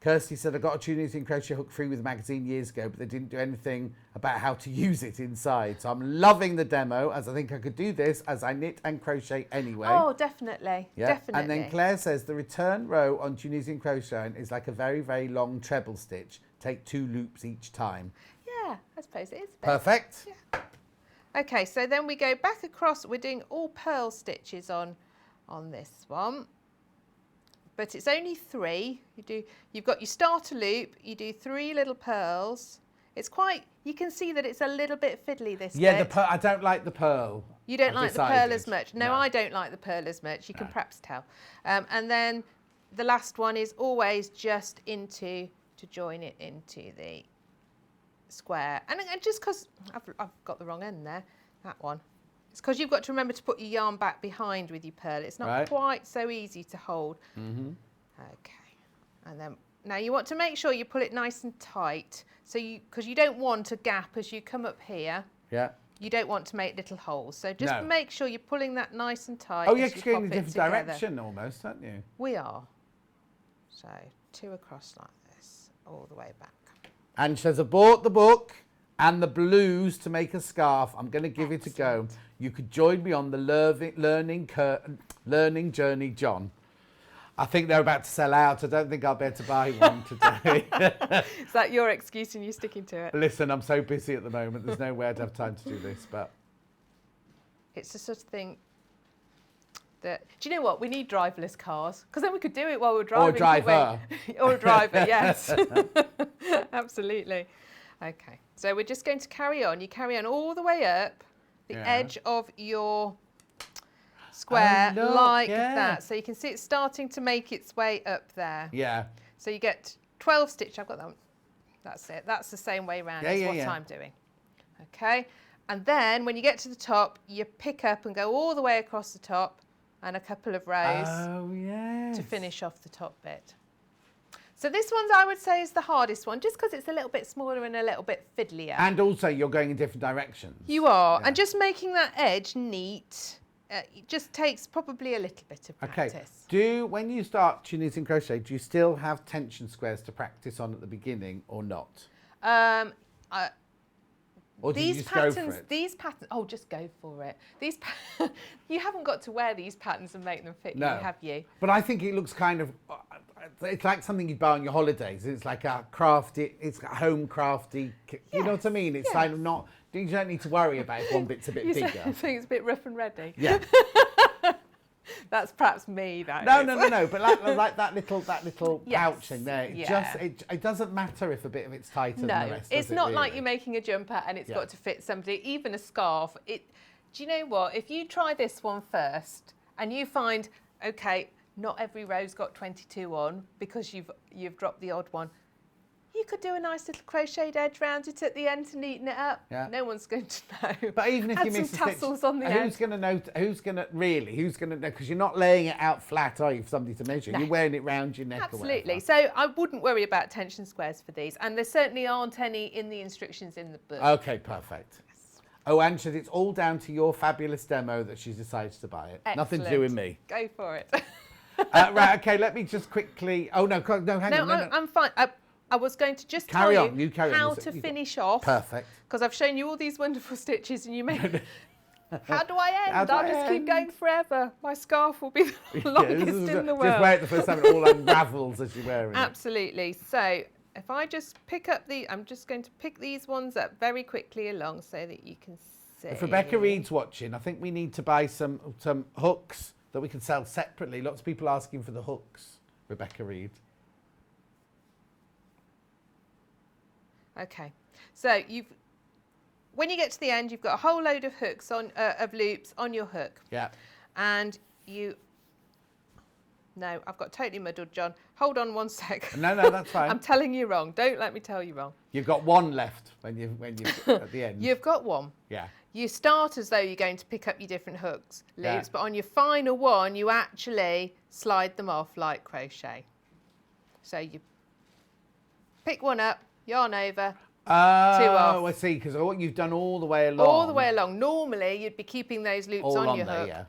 Kirsty said, I got a Tunisian crochet hook free with a magazine years ago, but they didn't do anything about how to use it inside. So I'm loving the demo, as I think I could do this as I knit and crochet anyway. Oh, definitely. Yeah. Definitely. And then Claire says, the return row on Tunisian crochet is like a very, very long treble stitch. Take 2 loops each time. Yeah, I suppose it is. Perfect. Yeah. Okay, so then we go back across. We're doing all purl stitches on this one, but it's only 3. You've got your starter loop. You do 3 little purls. It's quite. You can see that it's a little bit fiddly. This bit. I don't like the purl. You don't like the purl as much. No, I don't like the purl as much. You can perhaps tell. And then the last one is always just to join it into the square, and just because I've got the wrong end there, that one, it's because you've got to remember to put your yarn back behind with your purl. It's not quite so easy to hold. Okay, and then now you want to make sure you pull it nice and tight, so because you don't want a gap as you come up here. You don't want to make little holes, so just make sure you're pulling that nice and tight. Oh, you're going in a different direction almost, aren't you? We are. So 2 across like this, all the way back. And she says, I bought the book and the blues to make a scarf. I'm going to give it a go. You could join me on the learning journey, John. I think they're about to sell out. I don't think I'll be able to buy one today. Is that your excuse and you're sticking to it? Listen, I'm so busy at the moment. There's no way I'd have time to do this, but... It's the sort of thing that... Do you know what? We need driverless cars, because then we could do it while we're driving. Or a driver. Or a driver, yes. Absolutely. Okay, so we're just going to carry on. You carry on all the way up the edge of your square like that. So you can see it's starting to make its way up there. Yeah. So you get 12 stitches. I've got that one. That's it. That's the same way around as what I'm doing. Okay. And then when you get to the top, you pick up and go all the way across the top and a couple of rows to finish off the top bit. So this one's, I would say, is the hardest one, just because it's a little bit smaller and a little bit fiddlier. And also you're going in different directions. You are. Yeah. And just making that edge neat, it just takes probably a little bit of practice. Okay. When you start Tunisian crochet, do you still have tension squares to practice on at the beginning or not? Or These patterns, oh, just go for it. You haven't got to wear these patterns and make them fit you, have you? But I think it looks kind of, it's like something you'd buy on your holidays. It's like a crafty, it's a home crafty, you know what I mean? It's kind of not, you don't need to worry about if one bit's a bit bigger. I think it's a bit rough and ready. Yeah. That's perhaps me, that No, but like that little pouch thing there, it doesn't matter if a bit of it's tighter than the rest. It's not like you're making a jumper and it's got to fit somebody, even a scarf. Do you know what? If you try this one first and you find, okay, not every row's got 22 on because you've dropped the odd one, you could do a nice little crocheted edge round it at the end to neaten it up. Yeah. No one's going to know. But even if you miss some tassels on the end. Who's going to know? Who's going to know? Because you're not laying it out flat, are you, for somebody to measure? No. You're wearing it round your neck. Absolutely. So I wouldn't worry about tension squares for these, and there certainly aren't any in the instructions in the book. Okay, perfect. Yes. Oh, and it's all down to your fabulous demo that she's decided to buy it. Excellent. Nothing to do with me. Go for it. Right. Okay. Let me just quickly. Oh no! Hang on. No, I'm fine. I was going to just tell you how to finish off. Perfect. Because I've shown you all these wonderful stitches and you may... How do I end? I'll just keep going forever. My scarf will be the longest in the world. Just wear it the first time it all unravels as you're wearing it. Absolutely. So if I just pick up I'm just going to pick these ones up very quickly along so that you can see. If Rebecca Reed's watching, I think we need to buy some hooks that we can sell separately. Lots of people asking for the hooks, Rebecca Reed. Okay, so when you get to the end, you've got a whole load of hooks of loops on your hook. Yeah. And no, I've got totally muddled, John. Hold on one sec. No, that's fine. I'm telling you wrong. Don't let me tell you wrong. You've got one left when you at the end. You've got one. Yeah. You start as though you're going to pick up your different hooks, loops, but on your final one, you actually slide them off like crochet. So you pick one up, yarn over, two off. Oh, I see, because you've done all the way along. All the way along. Normally, you'd be keeping those loops all on your there, hook,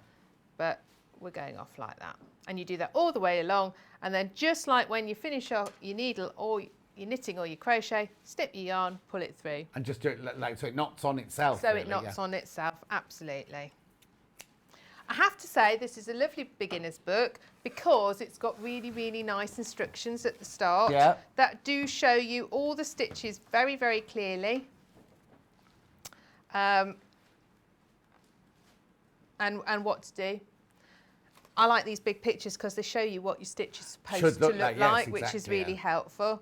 but we're going off like that. And you do that all the way along, and then just like when you finish off your needle or your knitting or your crochet, snip your yarn, pull it through. And just do it like so it knots on itself. So really, it knots on itself, absolutely. I have to say this is a lovely beginner's book because it's got really, really nice instructions at the start that do show you all the stitches very, very clearly. And what to do. I like these big pictures because they show you what your stitch is supposed to look like, exactly, which is really helpful.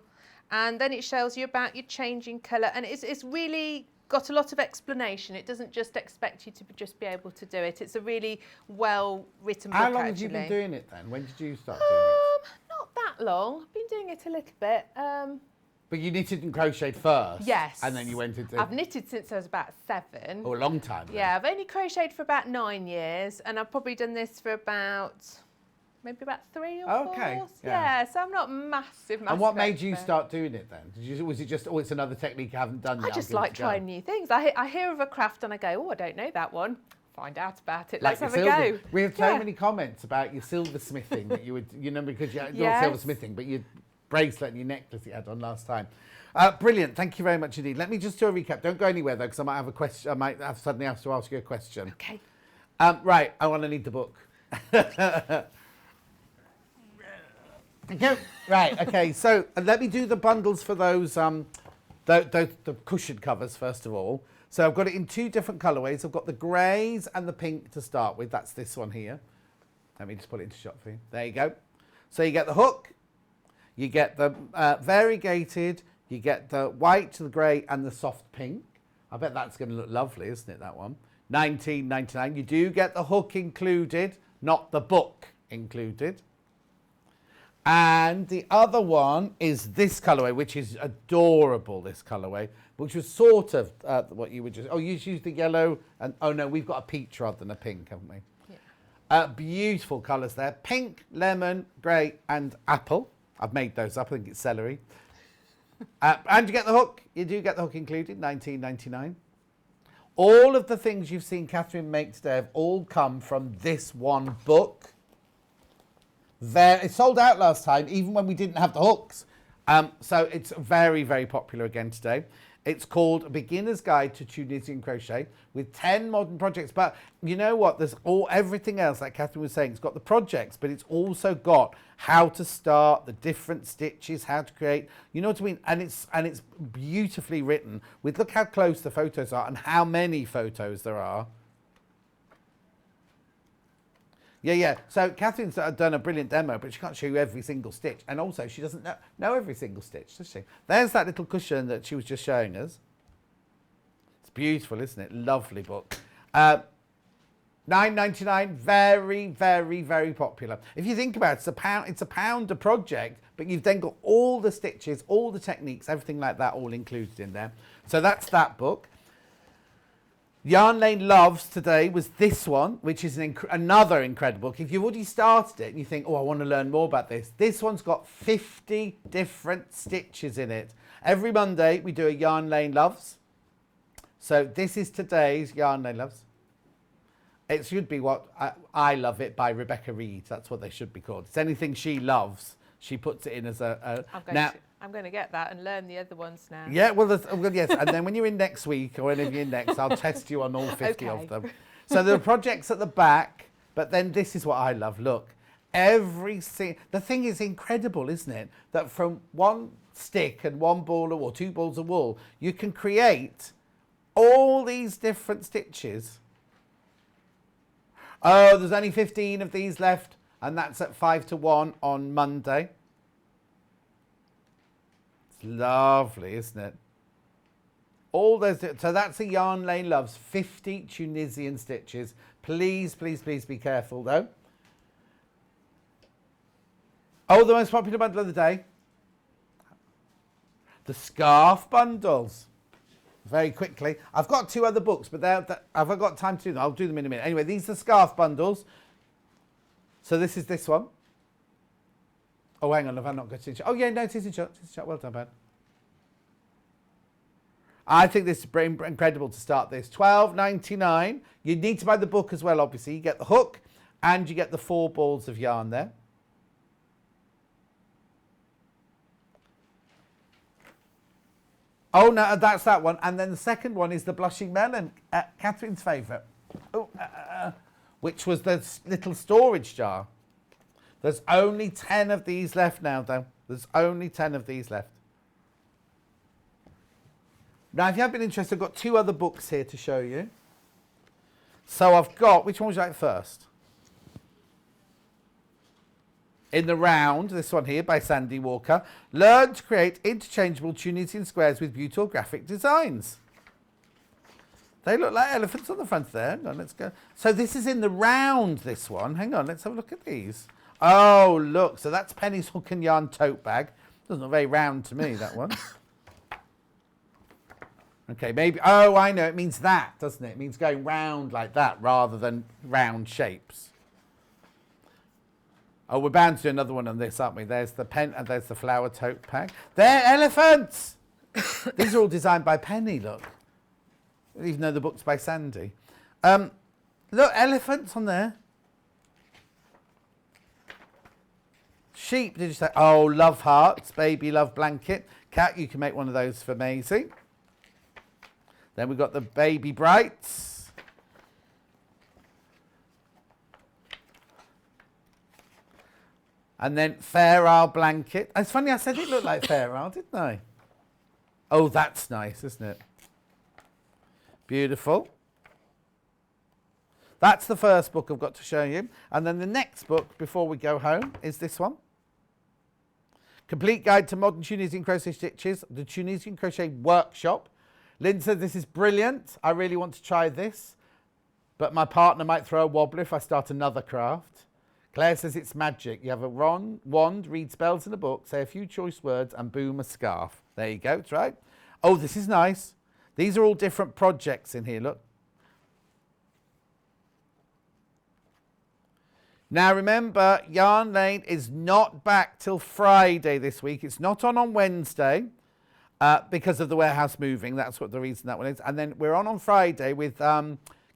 And then it shows you about your changing colour, and it's really got a lot of explanation. It doesn't just expect you to just be able to do it. It's a really well-written book, How long have you been doing it then? When did you start doing it? Not that long. I've been doing it a little bit. But you knitted and crocheted first? Yes. And then you went into... I've knitted since I was about 7. Oh, a long time then. Yeah, I've only crocheted for about 9 years, and I've probably done this for maybe about 3 or 4. Okay. Yeah, so I'm not massive. And what made you start doing it then? Was it just, it's another technique I haven't done yet? I just like trying new things. I hear of a craft and I go, oh, I don't know that one. Find out about it. Let's have a go. We have so many comments about your silversmithing that you would, because you not silversmithing, but your bracelet and your necklace you had on last time. Brilliant. Thank you very much indeed. Let me just do a recap. Don't go anywhere though, because I might have a question. I might have suddenly have to ask you a question. Okay. Right. I want to need the book. Right. Okay. So let me do the bundles for those the cushion covers first of all. So I've got it in 2 different colourways. I've got the greys and the pink to start with. That's this one here. Let me just put it into shot for you. There you go. So you get the hook, you get the variegated, you get the white, the grey, and the soft pink. I bet that's going to look lovely, isn't it? That one. $19.99. You do get the hook included, not the book included. And the other one is this colourway, which is adorable, this colourway, which was sort of what you would just... Oh, you used the yellow, and oh no, we've got a peach rather than a pink, haven't we? Yeah. Beautiful colours there. Pink, lemon, grey, and apple. I've made those up. I think it's celery. And you get the hook. You do get the hook included, $19.99. All of the things you've seen Katharine make today have all come from this one book. It sold out last time, even when we didn't have the hooks. So it's very, very popular again today. It's called A Beginner's Guide to Tunisian Crochet with 10 modern projects. But you know what? There's everything else, like Katharine was saying. It's got the projects, but it's also got how to start, the different stitches, how to create. You know what I mean? And it's beautifully written with, look how close the photos are and how many photos there are. Yeah. So Katharine's done a brilliant demo, but she can't show you every single stitch. And also, she doesn't know every single stitch, does she? There's that little cushion that she was just showing us. It's beautiful, isn't it? Lovely book. $9.99, very, very, very popular. If you think about it, it's a pound a project, but you've then got all the stitches, all the techniques, everything like that all included in there. So that's that book. Yarn Lane Loves today was this one, which is another incredible book. If you've already started it and you think, oh, I want to learn more about this one's got 50 different stitches in it. Every Monday we do a Yarn Lane Loves. So this is today's Yarn Lane Loves. It should be what I Love It by Rebecca Reed. That's what they should be called. It's anything she loves. She puts it in as I'm going to get that and learn the other ones now. Yeah, well, yes. And then when you're in next week or whenever you're in next, I'll test you on all 50 of them. So there are projects at the back, but then this is what I love. Look, the thing is incredible, isn't it? That from one stick and one ball or 2 balls of wool, you can create all these different stitches. Oh, there's only 15 of these left, and that's at 5 to 1 on Monday. Lovely, isn't it? All those. So that's a Yarn Lane Loves 50 Tunisian stitches. Please, please, please be careful though. Oh, the most popular bundle of the day. The scarf bundles. Very quickly. I've got 2 other books, but have I got time to do them? I'll do them in a minute. Anyway, these are scarf bundles. So this is this one. Oh, hang on, have I not got it in shot? Oh, yeah, no, it is in shot. It is in shot. Well done, man. I think this is incredible to start this. $12.99. You need to buy the book as well, obviously. You get the hook and you get the 4 balls of yarn there. Oh, no, that's that one. And then the second one is the Blushing Melon, Katharine's favourite, which was the little storage jar. There's only 10 of these left now, though. There's only 10 of these left. Now, if you have been interested, I've got 2 other books here to show you. So I've got, which one would you like first? In the Round, this one here by Sandy Walker. Learn to create interchangeable Tunisian squares with beautiful graphic designs. They look like elephants on the front there. Hang on, let's go. So this is in the Round, this one. Hang on, let's have a look at these. Oh, look. So that's Penny's Hook and Yarn tote bag. Doesn't look very round to me, that one. Okay, maybe. Oh, I know. It means that, doesn't it? It means going round like that rather than round shapes. Oh, we're bound to do another one on this, aren't we? There's the pen and there's the flower tote bag. They're elephants! These are all designed by Penny, look. Even though the book's by Sandy. Look, elephants on there. Sheep, did you say? Oh, love hearts, baby love blanket. Cat, you can make one of those for Maisie. Then we've got the baby brights. And then Fair Isle blanket. It's funny, I said it looked like Fair Isle, didn't I? Oh, that's nice, isn't it? Beautiful. That's the first book I've got to show you. And then the next book, before we go home, is this one. Complete Guide to Modern Tunisian Crochet Stitches, the Tunisian Crochet Workshop. Lynn said, this is brilliant. I really want to try this, but my partner might throw a wobbler if I start another craft. Claire says it's magic. You have a wand, read spells in a book, say a few choice words, and boom, a scarf. There you go, that's right. Oh, this is nice. These are all different projects in here, look. Now remember, Yarn Lane is not back till Friday this week. It's not on Wednesday because of the warehouse moving. That's what the reason that one is. And then we're on Friday with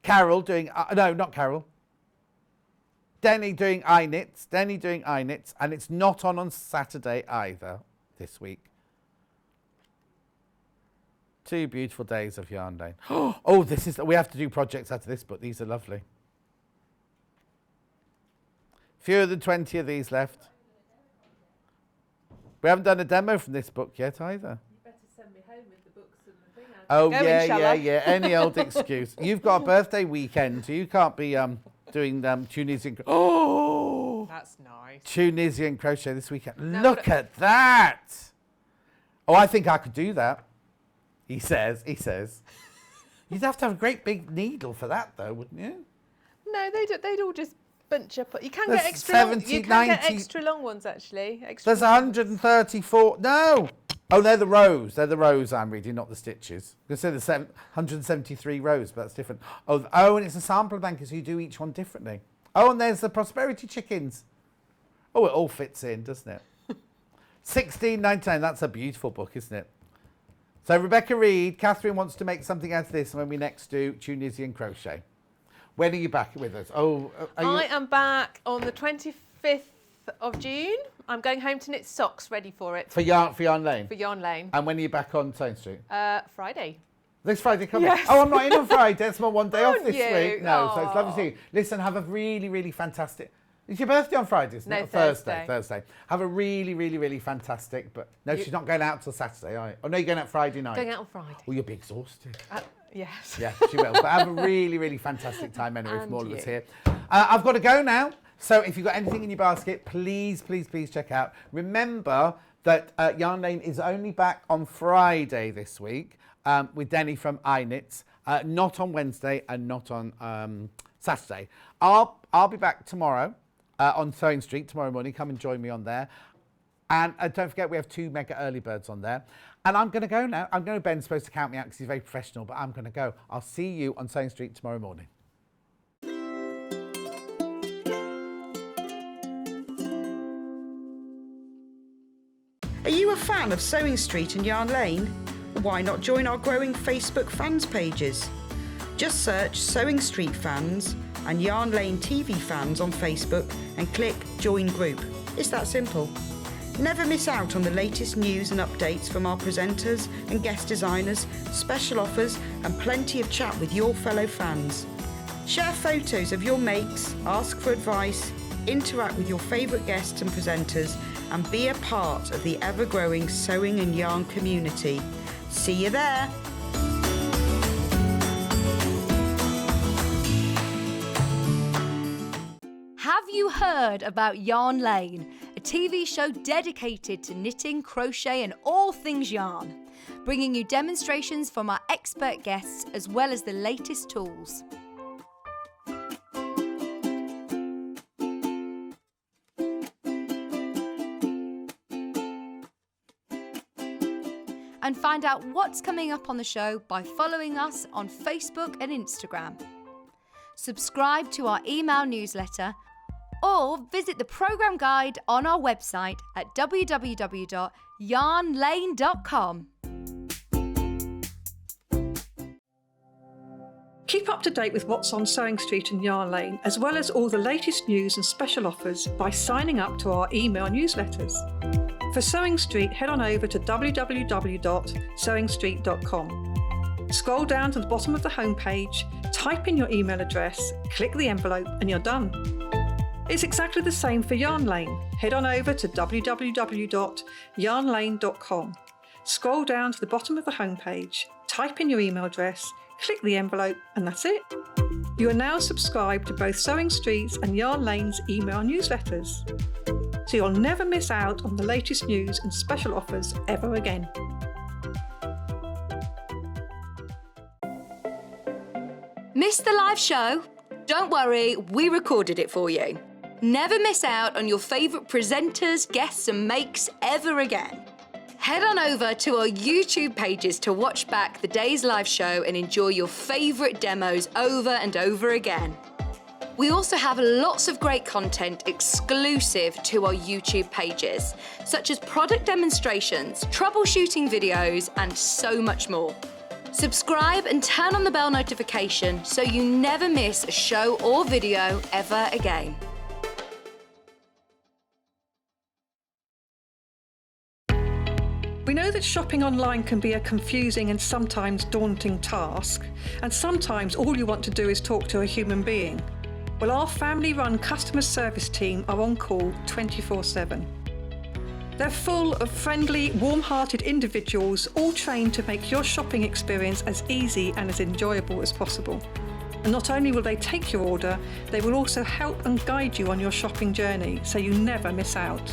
Carol doing, no, not Carol. Denny doing iKnits. And it's not on Saturday either this week. 2 beautiful days of Yarn Lane. Oh, we have to do projects out of this book. These are lovely. Fewer than 20 of these left. We haven't done a demo from this book yet either. You better send me home with the books and the thing. Oh, yeah. Any old excuse. You've got a birthday weekend, so you can't be doing Tunisian. Oh, That's nice. Tunisian crochet this weekend. No, Look at that. Oh, I think I could do that. He says. You'd have to have a great big needle for that, though, wouldn't you? No, they'd all just bunch up. You can There's get extra 70, long, you can 90 get extra long ones actually. There's 134. No. Oh, they're the rows. They're the rows I'm reading, not the stitches. I was going to say there's 173 rows, but that's different. Oh, and it's a sample blanket, so you do each one differently. Oh, and there's the prosperity chickens. Oh, it all fits in, doesn't it? $16.99. That's a beautiful book, isn't it? So Rebecca Reed, Katharine wants to make something out of this when we next do Tunisian crochet. When are you back with us? Oh, I am back on the 25th of June. I'm going home to knit socks ready for it. For Yarn Lane? For Yarn Lane. And when are you back on Stone Street? Friday. This Friday coming? Yes. Oh, I'm not in on Friday. That's my one day off this you? week. No, so it's lovely to Aw. see you. Listen, have a really, really fantastic... It's your birthday on Friday, isn't it? No, Thursday. Have a really, really, really fantastic... But no, she's not going out till Saturday, are you? Oh, no, you're going out Friday night. Going out on Friday. Oh, you'll be exhausted. Yes. Yeah, she will. But have a really, really fantastic time anyway from And all of us you. here. I've got to go now. So if you've got anything in your basket, please, please, please check out. Remember that Yarn Lane is only back on Friday this week with Denny from iKnits, not on Wednesday and not on Saturday. I'll be back tomorrow on Sewing Street tomorrow morning. Come and join me on there. And don't forget, we have 2 mega early birds on there. And I'm going to go now. Ben's supposed to count me out because he's very professional, but I'm going to go. I'll see you on Sewing Street tomorrow morning. Are you a fan of Sewing Street and Yarn Lane? Why not join our growing Facebook fans pages? Just search Sewing Street Fans and Yarn Lane TV Fans on Facebook and click Join Group. It's that simple. Never miss out on the latest news and updates from our presenters and guest designers, special offers and plenty of chat with your fellow fans. Share photos of your makes, ask for advice, interact with your favourite guests and presenters and be a part of the ever-growing sewing and yarn community. See you there! Have you heard about Yarn Lane, a TV show dedicated to knitting, crochet and all things yarn, bringing you demonstrations from our expert guests as well as the latest tools. And find out what's coming up on the show by following us on Facebook and Instagram. Subscribe to our email newsletter or visit the programme guide on our website at www.yarnlane.com. Keep up to date with what's on Sewing Street and Yarn Lane, as well as all the latest news and special offers by signing up to our email newsletters. For Sewing Street, head on over to www.sewingstreet.com. Scroll down to the bottom of the homepage, type in your email address, click the envelope, and you're done. It's exactly the same for Yarn Lane. Head on over to www.yarnlane.com. Scroll down to the bottom of the homepage, type in your email address, click the envelope, and that's it. You are now subscribed to both Sewing Street's and Yarn Lane's email newsletters, so you'll never miss out on the latest news and special offers ever again. Missed the live show? Don't worry, we recorded it for you. Never miss out on your favourite presenters, guests and makes ever again. Head on over to our YouTube pages to watch back the day's live show and enjoy your favourite demos over and over again. We also have lots of great content exclusive to our YouTube pages, such as product demonstrations, troubleshooting videos, and so much more. Subscribe and turn on the bell notification so you never miss a show or video ever again. We know that shopping online can be a confusing and sometimes daunting task, and sometimes all you want to do is talk to a human being. Well, our family-run customer service team are on call 24/7. They're full of friendly, warm-hearted individuals, all trained to make your shopping experience as easy and as enjoyable as possible. And not only will they take your order, they will also help and guide you on your shopping journey, so you never miss out.